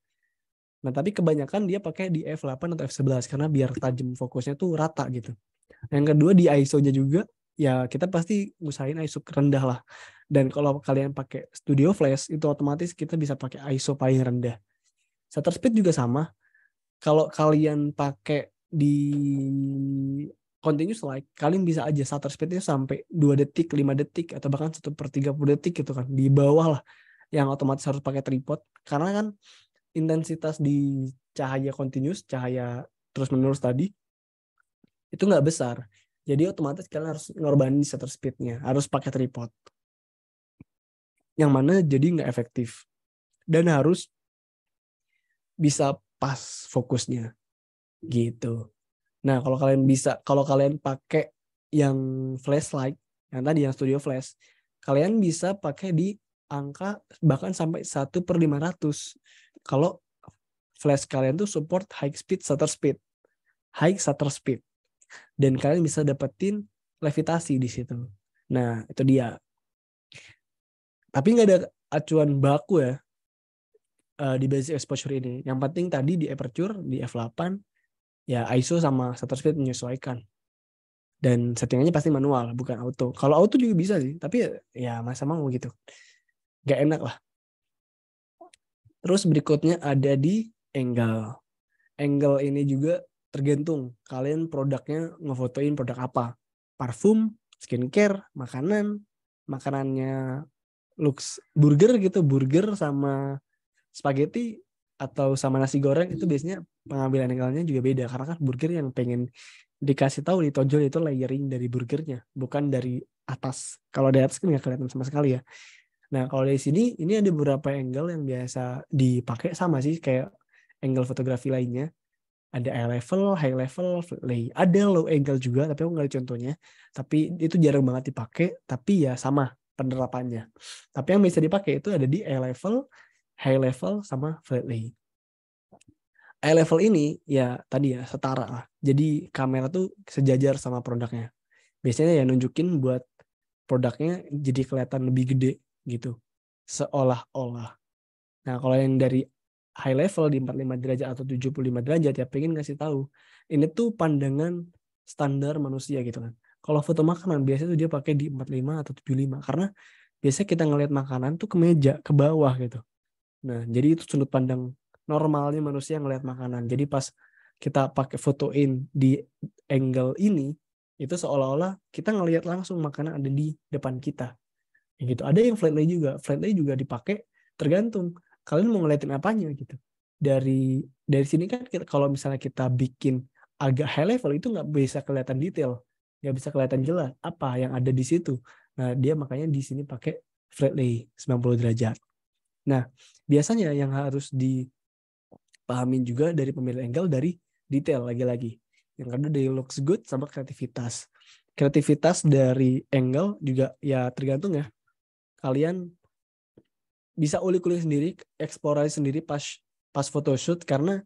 Speaker 2: Nah tapi kebanyakan dia pakai di f8 atau f11 karena biar tajam fokusnya tuh rata gitu. Yang kedua di ISO-nya juga ya kita pasti usahain ISO rendah lah. Dan kalau kalian pakai Studio Flash itu otomatis kita bisa pakai ISO paling rendah. Shutter speed juga sama. Kalau kalian pakai di continuous light, kalian bisa aja shutter speednya sampai 2 detik, 5 detik, atau bahkan 1/30 detik gitu kan. Di bawah lah yang otomatis harus pakai tripod. Karena kan intensitas di cahaya continuous, cahaya terus-menerus tadi, itu nggak besar. Jadi otomatis kalian harus ngorbanin shutter speednya, harus pakai tripod. Yang mana jadi nggak efektif. Dan harus bisa pas fokusnya gitu. Nah, kalau kalian pakai yang flashlight, yang tadi yang studio flash, kalian bisa pakai di angka bahkan sampai 1/500. Kalau flash kalian tuh support high shutter speed. Dan kalian bisa dapetin levitasi di situ. Nah, itu dia. Tapi nggak ada acuan baku ya di basic exposure ini. Yang penting tadi di aperture, di f8, ya ISO sama shutter speed menyesuaikan. Dan settingannya pasti manual, bukan auto. Kalau auto juga bisa sih, tapi ya masa mau gitu. Gak enak lah. Terus berikutnya ada di angle. Angle ini juga tergantung kalian produknya ngefotoin produk apa. Parfum, skincare, makanannya lux burger gitu, burger sama spaghetti atau sama nasi goreng itu biasanya pengambilan angle-nya juga beda karena kan burger yang pengen dikasih tahu ditonjol itu layering dari burgernya bukan dari atas. Kalau dari atas kan nggak kelihatan sama sekali ya. Nah kalau dari sini ini ada beberapa angle yang biasa dipakai sama sih kayak angle fotografi lainnya. Ada high level, lay. Ada low angle juga tapi aku nggak ada contohnya. Tapi itu jarang banget dipakai. Tapi ya sama penerapannya. Tapi yang bisa dipakai itu ada di high level sama flat lay. High level ini ya tadi ya setara lah. Jadi kamera tuh sejajar sama produknya. Biasanya ya nunjukin buat produknya jadi kelihatan lebih gede gitu. Seolah-olah. Nah kalau yang dari high level di 45 derajat atau 75 derajat ya pengen ngasih tahu. Ini tuh pandangan standar manusia gitu kan. Kalau foto makanan biasanya tuh dia pakai di 45 atau 75. Karena biasanya kita ngelihat makanan tuh ke meja, ke bawah gitu. Nah jadi itu sudut pandang normalnya manusia ngelihat makanan. Jadi pas kita pakai fotoin di angle ini, itu seolah-olah kita ngelihat langsung makanan ada di depan kita. Gitu. Ada yang flat lay juga. Flat lay juga dipakai tergantung kalian mau ngeliatin apanya gitu. Dari sini kan kalau misalnya kita bikin agak high level itu nggak bisa kelihatan detail, nggak bisa kelihatan jelas apa yang ada di situ. Nah dia makanya di sini pakai flat lay 90 derajat. Nah biasanya yang harus dipahamin juga dari pemilihan angle dari detail lagi-lagi. Yang kedua dari looks good sama kreativitas. Kreativitas dari angle juga ya tergantung ya. Kalian bisa ulik-ulik sendiri, eksplorasi sendiri pas photoshoot karena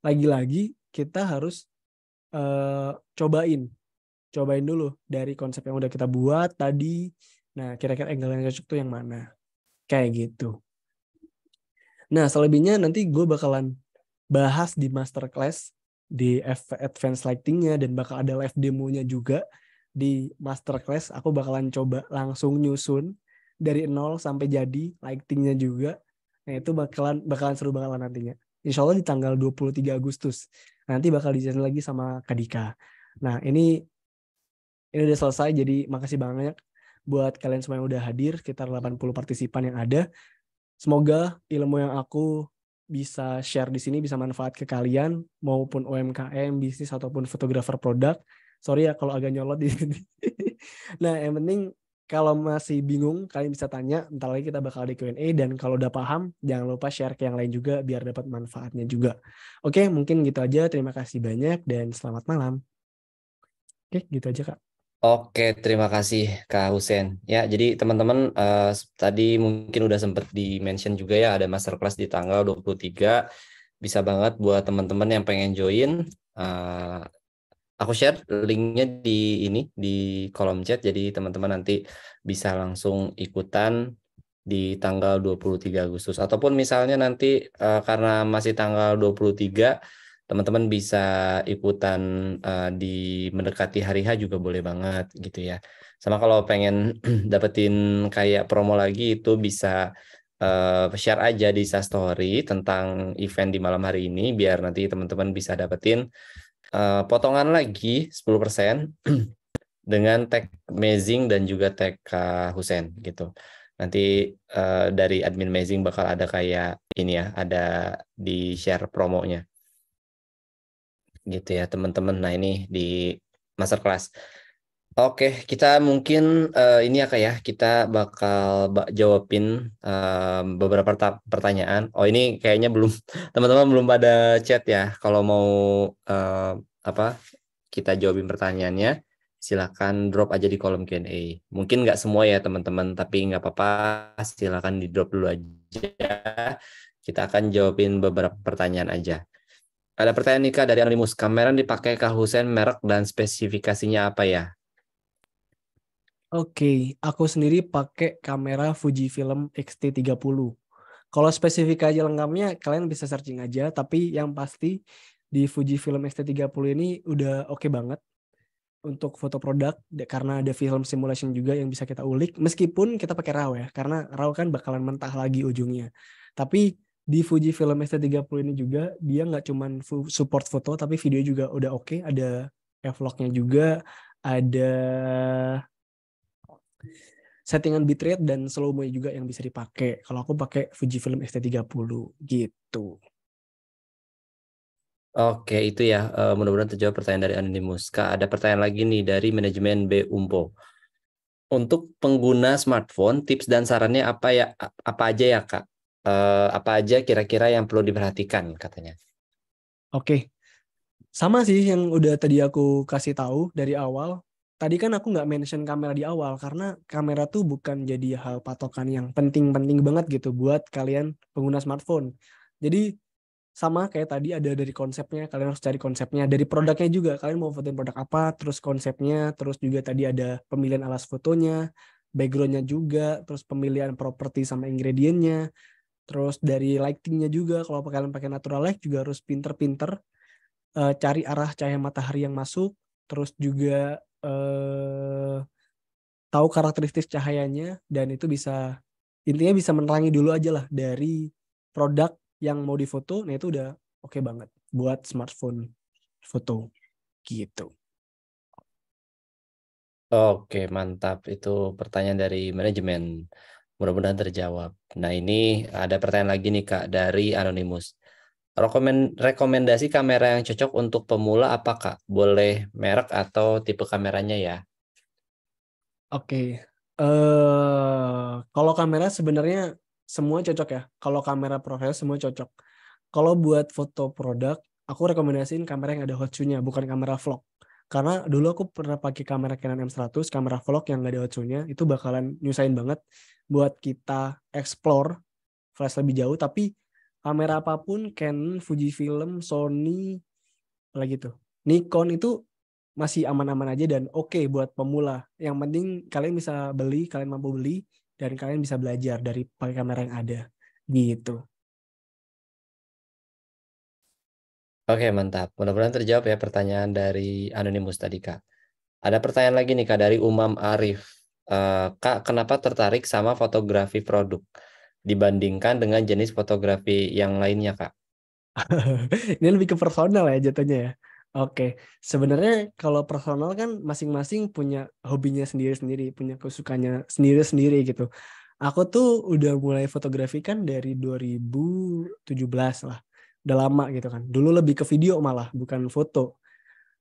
Speaker 2: lagi-lagi kita harus cobain dulu dari konsep yang udah kita buat tadi. Nah, kira-kira angle yang cocok tuh yang mana? Kayak gitu. Nah, selebihnya nanti gue bakalan bahas di masterclass di advanced lighting-nya dan bakal ada live demonya juga di masterclass. Aku bakalan coba langsung nyusun dari nol sampai jadi lighting-nya juga. Nah, itu bakalan seru banget lah nantinya. Insya Allah di tanggal 23 Agustus. Nanti bakal dijelasin lagi sama Kadika. Nah, ini udah selesai, jadi makasih banyak buat kalian semua yang udah hadir, sekitar 80 partisipan yang ada. Semoga ilmu yang aku bisa share di sini bisa manfaat ke kalian, maupun UMKM, bisnis, ataupun fotografer produk. Sorry ya kalau agak nyolot di sini. Nah, yang penting kalau masih bingung, kalian bisa tanya. Ntar lagi kita bakal di Q&A. Dan kalau udah paham, jangan lupa share ke yang lain juga biar dapat manfaatnya juga. Oke, mungkin gitu aja. Terima kasih banyak dan selamat malam. Oke, gitu aja, Kak.
Speaker 1: Oke, terima kasih Kak Husen. Ya, jadi teman-teman tadi mungkin udah sempat di-mention juga ya ada masterclass di tanggal 23. Bisa banget buat teman-teman yang pengen join. Aku share linknya di kolom chat, jadi teman-teman nanti bisa langsung ikutan di tanggal 23 Agustus. Ataupun misalnya nanti karena masih tanggal 23, teman-teman bisa ikutan di mendekati hari H juga boleh banget gitu ya. Sama kalau pengen dapetin kayak promo lagi itu bisa share aja di Instastory tentang event di malam hari ini biar nanti teman-teman bisa dapetin potongan lagi 10% dengan tag Amazing dan juga tag Kak Husen gitu. Nanti dari admin Amazing bakal ada kayak ini ya, ada di share promonya gitu ya teman-teman. Nah ini di masterclass. Oke, kita mungkin ini ya Kak ya, kita bakal jawabin beberapa pertanyaan. Oh ini kayaknya belum, teman-teman belum pada chat ya. Kalau mau apa kita jawabin pertanyaannya, silakan drop aja di kolom Q&A. Mungkin nggak semua ya teman-teman, tapi nggak apa-apa, silakan di drop dulu aja. Kita akan jawabin beberapa pertanyaan aja. Ada pertanyaan nih Kak dari Anonymous. Kamera yang dipakai Kak Husen merek dan spesifikasinya apa ya?
Speaker 2: Oke, aku sendiri pakai kamera Fujifilm X-T30. Kalau spesifikasi lengkapnya kalian bisa searching aja, tapi yang pasti di Fujifilm X-T30 ini udah oke banget untuk foto produk karena ada film simulation juga yang bisa kita ulik. Meskipun kita pakai RAW ya, karena RAW kan bakalan mentah lagi ujungnya. Tapi di Fujifilm X-T30 ini juga dia nggak cuman support foto, tapi video juga udah oke. Ada vlognya juga, ada settingan bitrate dan slow-mo juga yang bisa dipakai. Kalau aku pakai Fujifilm X-T30 gitu.
Speaker 1: Oke, itu ya. Mudah-mudahan terjawab pertanyaan dari Anonymous. Kak, ada pertanyaan lagi nih dari manajemen B Umpo. Untuk pengguna smartphone, tips dan sarannya apa ya? Apa aja ya, Kak? Apa aja kira-kira yang perlu diperhatikan katanya?
Speaker 2: Oke, sama sih yang udah tadi aku kasih tahu dari awal. Tadi kan aku nggak mention kamera di awal karena kamera tuh bukan jadi hal patokan yang penting-penting banget gitu buat kalian pengguna smartphone. Jadi sama kayak tadi ada dari konsepnya, kalian harus cari konsepnya. Dari produknya juga, kalian mau fotoin produk apa, terus konsepnya, terus juga tadi ada pemilihan alas fotonya, backgroundnya juga, terus pemilihan properti sama ingredientnya, terus dari lightingnya juga, kalau kalian pakai natural light juga harus pinter-pinter cari arah cahaya matahari yang masuk, terus juga tahu karakteristik cahayanya, dan itu bisa, intinya bisa menerangi dulu aja lah dari produk yang mau difoto. Nah itu udah oke banget buat smartphone foto gitu.
Speaker 1: Oke, mantap. Itu pertanyaan dari manajemen. Mudah-mudahan terjawab. Nah, ini ada pertanyaan lagi nih, Kak, dari Anonymous. Rekomendasi kamera yang cocok untuk pemula apa, Kak? Boleh merek atau tipe kameranya ya?
Speaker 2: Oke. Kalau kamera sebenarnya semua cocok ya. Kalau kamera profesional semua cocok. Kalau buat foto produk, aku rekomendasiin kamera yang ada hot shoe-nya, bukan kamera vlog. Karena dulu aku pernah pakai kamera Canon M100, kamera vlog yang nggak ada hot shoe-nya, itu bakalan nyusahin banget buat kita explore flash lebih jauh. Tapi kamera apapun, Canon, Fujifilm, Sony, apalagi tuh, Nikon itu masih aman-aman aja dan oke buat pemula. Yang penting kalian bisa beli, kalian mampu beli, dan kalian bisa belajar dari pakai kamera yang ada. Gitu.
Speaker 1: Oke, mantap. Mudah-mudahan terjawab ya pertanyaan dari Anonymous tadi, Kak. Ada pertanyaan lagi nih, Kak, dari Umam Arif. Kak, kenapa tertarik sama fotografi produk dibandingkan dengan jenis fotografi yang lainnya, Kak?
Speaker 2: Ini lebih ke personal ya jatuhnya ya. Oke, sebenarnya kalau personal kan masing-masing punya hobinya sendiri-sendiri, punya kesukaannya sendiri-sendiri gitu. Aku tuh udah mulai fotografi kan dari 2017 lah. Udah lama gitu kan. Dulu lebih ke video malah, bukan foto.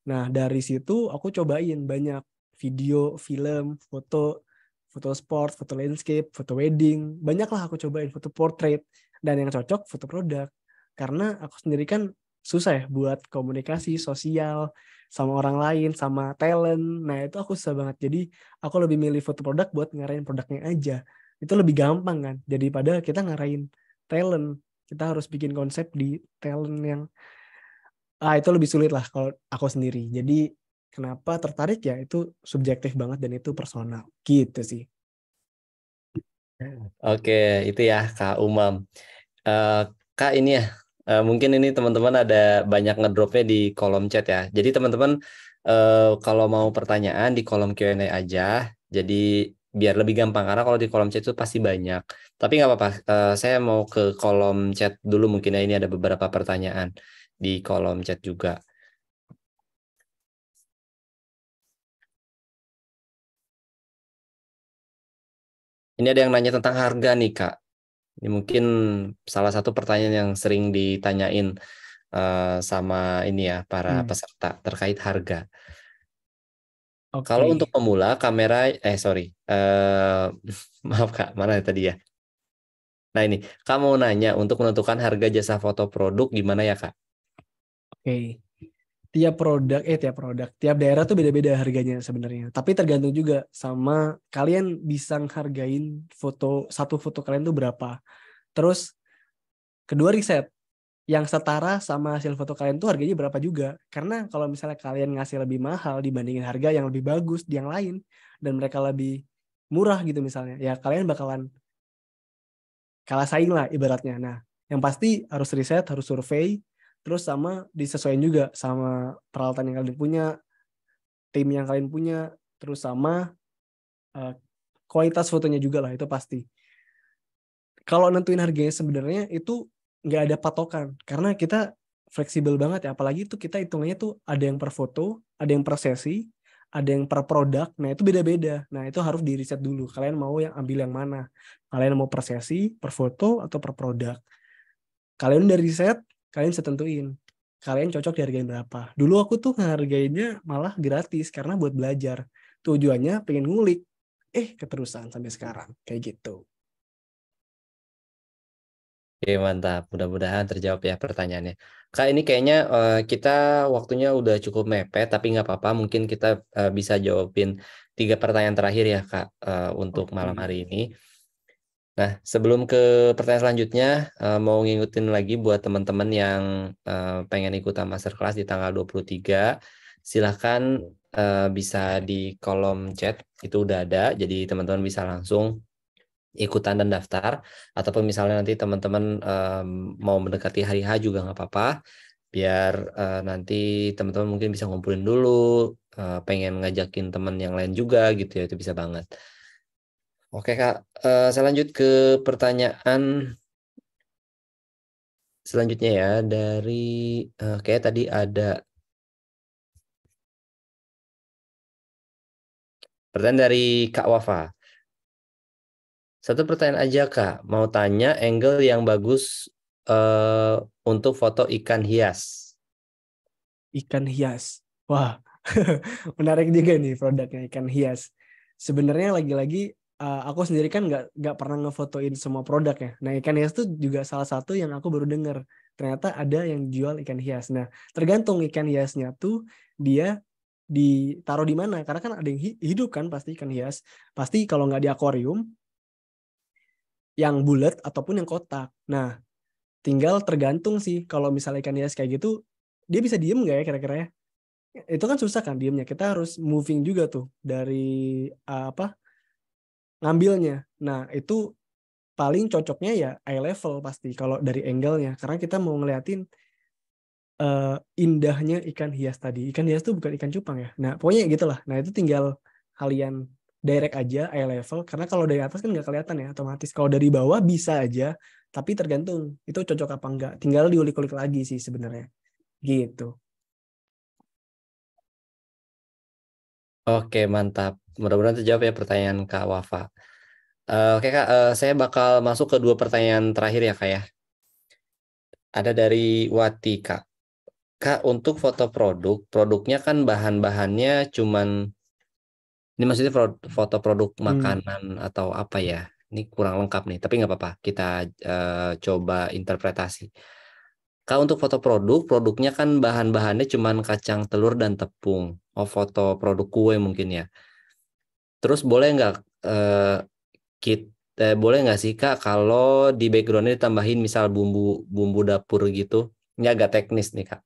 Speaker 2: Nah, dari situ aku cobain banyak video, film, foto, foto sport, foto landscape, foto wedding. Banyak lah aku cobain foto portrait. Dan yang cocok foto produk. Karena aku sendiri kan susah ya buat komunikasi sosial sama orang lain, sama talent. Nah, itu aku susah banget. Jadi, aku lebih milih foto produk buat ngarahin produknya aja. Itu lebih gampang kan. Daripada kita ngarahin talent. Kita harus bikin konsep di talent yang itu lebih sulit lah kalau aku sendiri. Jadi kenapa tertarik ya itu subjektif banget dan itu personal gitu sih.
Speaker 1: Oke, itu ya, Kak Umam. Eh, Kak, ini ya, mungkin ini teman-teman ada banyak ngedropnya di kolom chat ya. Jadi teman-teman kalau mau pertanyaan di kolom Q&A aja. Jadi biar lebih gampang karena kalau di kolom chat itu pasti banyak. Tapi nggak apa-apa. Saya mau ke kolom chat dulu mungkin ya. Ini ada beberapa pertanyaan di kolom chat juga. Ini ada yang nanya tentang harga nih, Kak. Ini mungkin salah satu pertanyaan yang sering ditanyain sama ini ya para
Speaker 2: Hmm,
Speaker 1: peserta terkait harga. Kalau untuk
Speaker 2: oke.
Speaker 1: pemula kamera sorry maaf Kak, mana tadi ya? Nah ini, kamu mau nanya untuk menentukan harga jasa foto produk gimana ya Kak?
Speaker 2: Oke. Tiap daerah tuh beda-beda harganya sebenarnya. Tapi tergantung juga sama kalian bisa ngehargain satu foto kalian tuh berapa. Terus kedua riset yang setara sama hasil foto kalian tuh harganya berapa juga. Karena kalau misalnya kalian ngasih lebih mahal dibandingin harga yang lebih bagus di yang lain dan mereka lebih murah gitu misalnya, ya kalian bakalan kalah saing lah ibaratnya. Nah, yang pasti harus riset, harus survei, terus sama disesuaikan juga sama peralatan yang kalian punya, tim yang kalian punya, terus sama uh, kualitas fotonya juga lah itu pasti. Kalau nentuin harganya sebenarnya itu nggak ada patokan karena kita fleksibel banget ya, apalagi itu kita hitungannya tuh ada yang per foto, ada yang per sesi, ada yang per produk. Nah itu beda-beda. Nah itu harus di riset dulu kalian mau yang ambil yang mana, kalian mau per sesi, per foto, atau per produk. Kalian udah riset, kalian bisa tentuin kalian cocok dihargain berapa. Dulu aku tuh ngehargainnya malah gratis karena buat belajar, tujuannya pengen ngulik, keterusan sampai sekarang kayak gitu.
Speaker 1: Oke mantap, mudah-mudahan terjawab ya pertanyaannya. Kak ini kayaknya kita waktunya udah cukup mepet, tapi nggak apa-apa, mungkin kita bisa jawabin 3 pertanyaan terakhir ya Kak untuk malam hari
Speaker 2: Oke.
Speaker 1: ini. Nah, sebelum ke pertanyaan selanjutnya, mau ngingetin lagi buat teman-teman yang pengen ikutan masterclass di tanggal 23, silahkan bisa di kolom chat, itu udah ada, jadi teman-teman bisa langsung ikutan dan daftar, ataupun misalnya nanti teman-teman mau mendekati hari H juga nggak apa-apa, biar nanti teman-teman mungkin bisa ngumpulin dulu, pengen ngajakin teman yang lain juga gitu ya, itu bisa banget. Oke Kak, saya lanjut ke pertanyaan selanjutnya ya dari kayak tadi ada Pertanyaan dari Kak Wafa. Satu pertanyaan aja Kak, mau tanya angle yang bagus untuk foto ikan hias.
Speaker 2: Ikan hias. Wah, menarik juga nih produknya ikan hias. Sebenarnya lagi-lagi aku sendiri kan nggak pernah ngefotoin semua produknya. Nah, ikan hias tuh juga salah satu yang aku baru dengar. Ternyata ada yang jual ikan hias. Nah, tergantung ikan hiasnya tuh dia ditaruh di mana. Karena kan ada yang hidup kan pasti ikan hias. Pasti kalau nggak di akuarium, yang bulat ataupun yang kotak. Nah, tinggal tergantung sih kalau misalnya ikan hias kayak gitu, dia bisa diem nggak ya kira-kira ya? Itu kan susah kan diemnya. Kita harus moving juga tuh dari ngambilnya. Nah, itu paling cocoknya ya eye level pasti kalau dari angle-nya. Karena kita mau ngeliatin indahnya ikan hias tadi. Ikan hias tuh bukan ikan cupang ya. Nah, pokoknya gitulah. Nah, itu tinggal kalian direct aja eye level. Karena kalau dari atas kan nggak kelihatan ya otomatis. Kalau dari bawah bisa aja. Tapi tergantung itu cocok apa enggak. Tinggal diulik-ulik lagi sih sebenarnya. Gitu.
Speaker 1: Oke, mantap. Mudah-mudahan terjawab ya pertanyaan Kak Wafa. Oke Kak, saya bakal masuk ke dua pertanyaan terakhir ya Kak ya. Ada dari Wati Kak. Kak, untuk foto produknya kan bahan-bahannya cuman, ini maksudnya foto produk
Speaker 2: Hmm.
Speaker 1: makanan atau apa ya? Ini kurang lengkap nih, tapi nggak apa-apa. Kita coba interpretasi. Kak, untuk foto produknya kan bahan-bahannya cuman kacang, telur, dan tepung. Oh, foto produk kue mungkin ya. Terus boleh nggak boleh nggak sih Kak kalau di backgroundnya ditambahin misal bumbu dapur gitu? Ini agak teknis nih Kak.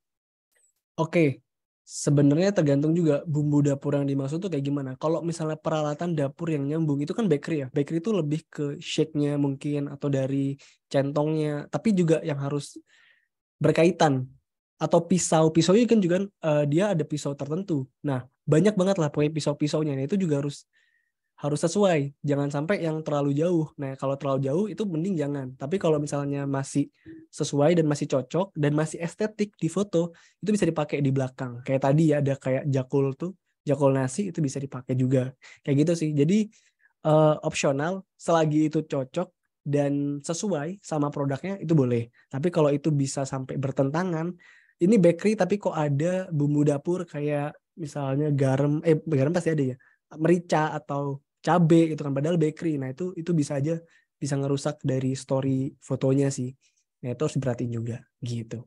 Speaker 2: Oke, sebenarnya tergantung juga bumbu dapur yang dimaksud tuh kayak gimana. Kalau misalnya peralatan dapur yang nyambung itu kan bakery ya. Bakery itu lebih ke shake-nya mungkin atau dari centongnya, tapi juga yang harus berkaitan. Atau pisau, pisaunya kan juga dia ada pisau tertentu. Nah, banyak banget lah pokoknya pisau-pisaunya. Nah, itu juga harus sesuai. Jangan sampai yang terlalu jauh. Nah, kalau terlalu jauh itu mending jangan. Tapi kalau misalnya masih sesuai dan masih cocok dan masih estetik di foto, itu bisa dipakai di belakang. Kayak tadi ya ada kayak jakul tuh, jakul nasi itu bisa dipakai juga. Kayak gitu sih. Jadi opsional selagi itu cocok dan sesuai sama produknya itu boleh. Tapi kalau itu bisa sampai bertentangan, ini bakery tapi kok ada bumbu dapur kayak misalnya garam pasti ada ya, merica atau cabe gitu kan padahal bakery. Nah, itu bisa aja bisa ngerusak dari story fotonya sih. Nah, itu harus diperhatiin juga gitu.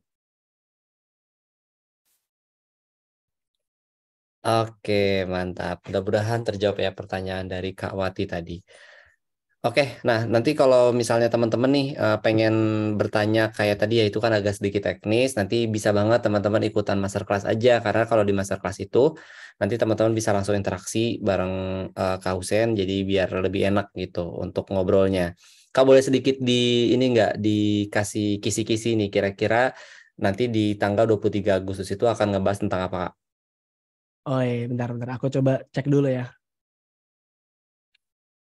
Speaker 1: Oke, mantap. Mudah-mudahan terjawab ya pertanyaan dari Kak Wati tadi. Oke, nah nanti kalau misalnya teman-teman nih pengen bertanya kayak tadi ya itu kan agak sedikit teknis, nanti bisa banget teman-teman ikutan masterclass aja karena kalau di masterclass itu nanti teman-teman bisa langsung interaksi bareng Kak Husen jadi biar lebih enak gitu untuk ngobrolnya. Kak boleh sedikit di ini nggak dikasih kisi-kisi nih kira-kira nanti di tanggal 23 Agustus itu akan ngebahas tentang apa Kak?
Speaker 2: Oh iya, bentar. Aku coba cek dulu ya.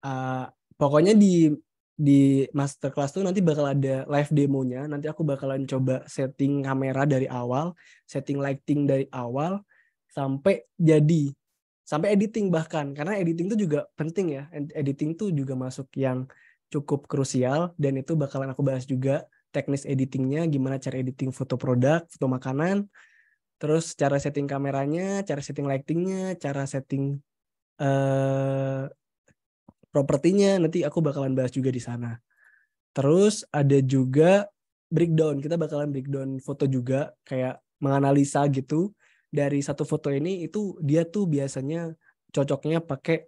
Speaker 2: Uh, Pokoknya di masterclass tuh nanti bakal ada live demonya. Nanti aku bakalan coba setting kamera dari awal, setting lighting dari awal sampai jadi, sampai editing bahkan. Karena editing tuh juga penting ya. Editing tuh juga masuk yang cukup krusial dan itu bakalan aku bahas juga teknis editingnya, gimana cara editing foto produk, foto makanan, terus cara setting kameranya, cara setting lightingnya, cara setting eh propertinya nanti aku bakalan bahas juga di sana. Terus ada juga breakdown. Kita bakalan breakdown foto juga kayak menganalisa gitu dari satu foto ini itu dia tuh biasanya cocoknya pakai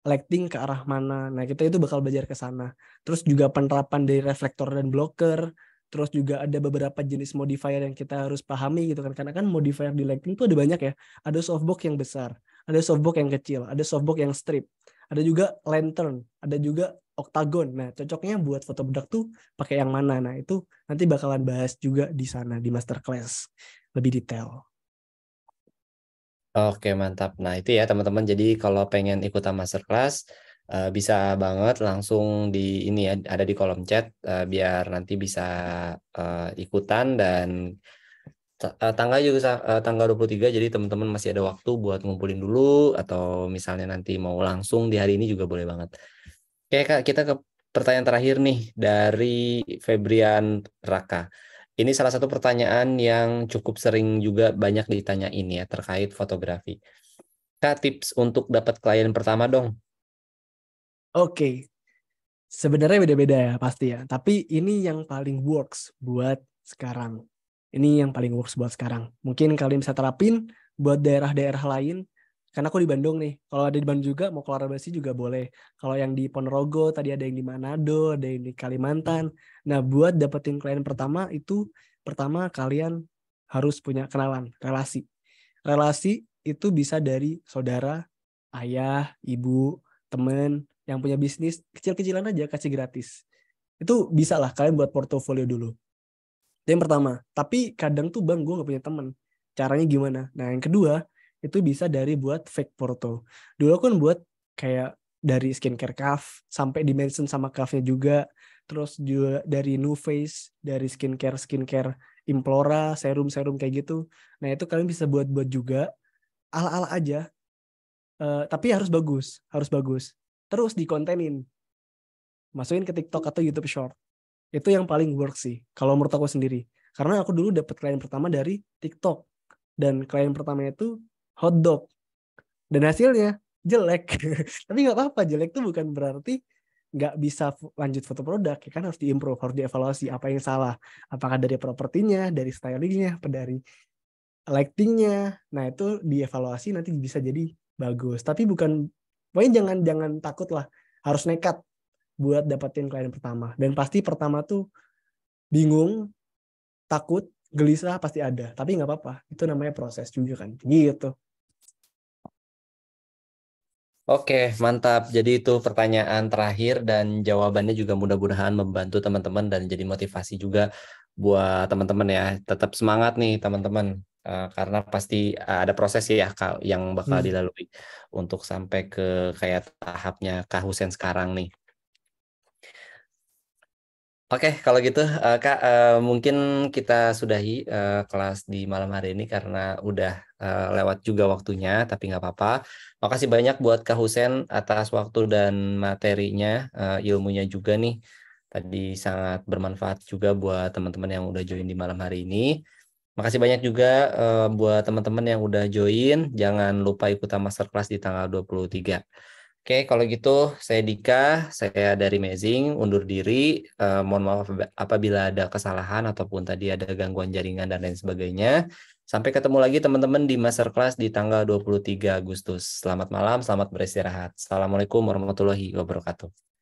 Speaker 2: lighting ke arah mana. Nah, kita itu bakal belajar ke sana. Terus juga penerapan dari reflektor dan blocker. Terus juga ada beberapa jenis modifier yang kita harus pahami gitu kan. Karena kan modifier di lighting tuh ada banyak ya. Ada softbox yang besar, ada softbox yang kecil, ada softbox yang strip, ada juga lantern, ada juga octagon. Nah, cocoknya buat foto bedak tuh pakai yang mana? Nah, itu nanti bakalan bahas juga di sana di masterclass lebih detail.
Speaker 1: Oke, mantap. Nah, itu ya teman-teman. Jadi kalau pengen ikutan masterclass, bisa banget langsung di ini ya, ada di kolom chat, biar nanti bisa ikutan dan Tanggal juga tanggal 23, jadi teman-teman masih ada waktu buat ngumpulin dulu, atau misalnya nanti mau langsung di hari ini juga boleh banget. Oke Kak, kita ke pertanyaan terakhir nih dari Febrian Raka. Ini salah satu pertanyaan yang cukup sering juga banyak ditanyain ya terkait fotografi. Kak, tips untuk dapat klien pertama dong.
Speaker 2: Oke, sebenarnya beda-beda ya pasti ya. Tapi ini yang paling works buat sekarang. Ini yang paling works buat sekarang. Mungkin kalian bisa terapin buat daerah-daerah lain. Karena aku di Bandung nih. Kalau ada di Bandung juga mau kolaborasi juga boleh. Kalau yang di Ponorogo tadi ada yang di Manado, ada yang di Kalimantan. Nah, buat dapetin klien pertama itu pertama kalian harus punya kenalan, relasi. Relasi itu bisa dari saudara, ayah, ibu, temen yang punya bisnis kecil-kecilan aja kasih gratis. Itu bisa lah kalian buat portofolio dulu. Itu yang pertama. Tapi kadang tuh bang gue gak punya temen. Caranya gimana? Nah yang kedua itu bisa dari buat fake foto. Dulu aku kan buat kayak dari skincare Kaf sampai dimension sama Kafnya juga. Terus juga dari NuFace, dari skincare Implora, serum kayak gitu. Nah itu kalian bisa buat juga ala-ala aja. Tapi harus bagus. Terus dikontenin, masukin ke TikTok atau YouTube Short. Itu yang paling work sih, kalau menurut aku sendiri. Karena aku dulu dapat klien pertama dari TikTok. Dan klien pertama itu hotdog. Dan hasilnya jelek. Tapi nggak apa-apa, jelek itu bukan berarti nggak bisa lanjut foto produk. Ya kan harus diimprove, harus dievaluasi apa yang salah. Apakah dari propertinya, dari stylingnya, apa dari lightingnya. Nah itu dievaluasi nanti bisa jadi bagus. Tapi bukan, pokoknya jangan takut lah. Harus nekat buat dapetin klien pertama. Dan pasti pertama tuh bingung, takut, gelisah pasti ada. Tapi nggak apa-apa. Itu namanya proses juga kan. Gitu.
Speaker 1: Oke, mantap. Jadi itu pertanyaan terakhir dan jawabannya juga mudah-mudahan membantu teman-teman dan jadi motivasi juga buat teman-teman ya. Tetap semangat nih teman-teman. Karena pasti ada proses ya Kak, yang bakal
Speaker 2: Hmm.
Speaker 1: dilalui untuk sampai ke kayak tahapnya Kak Husen sekarang nih. Oke, kalau gitu Kak, mungkin kita sudahi kelas di malam hari ini karena udah lewat juga waktunya, tapi nggak apa-apa. Makasih banyak buat Kak Husen atas waktu dan materinya, ilmunya juga nih. Tadi sangat bermanfaat juga buat teman-teman yang udah join di malam hari ini. Makasih banyak juga buat teman-teman yang udah join. Jangan lupa ikutan masterclass di tanggal 23. Oke, kalau gitu saya Dika, saya dari Mezing, undur diri. Mohon maaf apabila ada kesalahan ataupun tadi ada gangguan jaringan dan lain sebagainya. Sampai ketemu lagi teman-teman di masterclass di tanggal 23 Agustus. Selamat malam, selamat beristirahat. Assalamualaikum warahmatullahi wabarakatuh.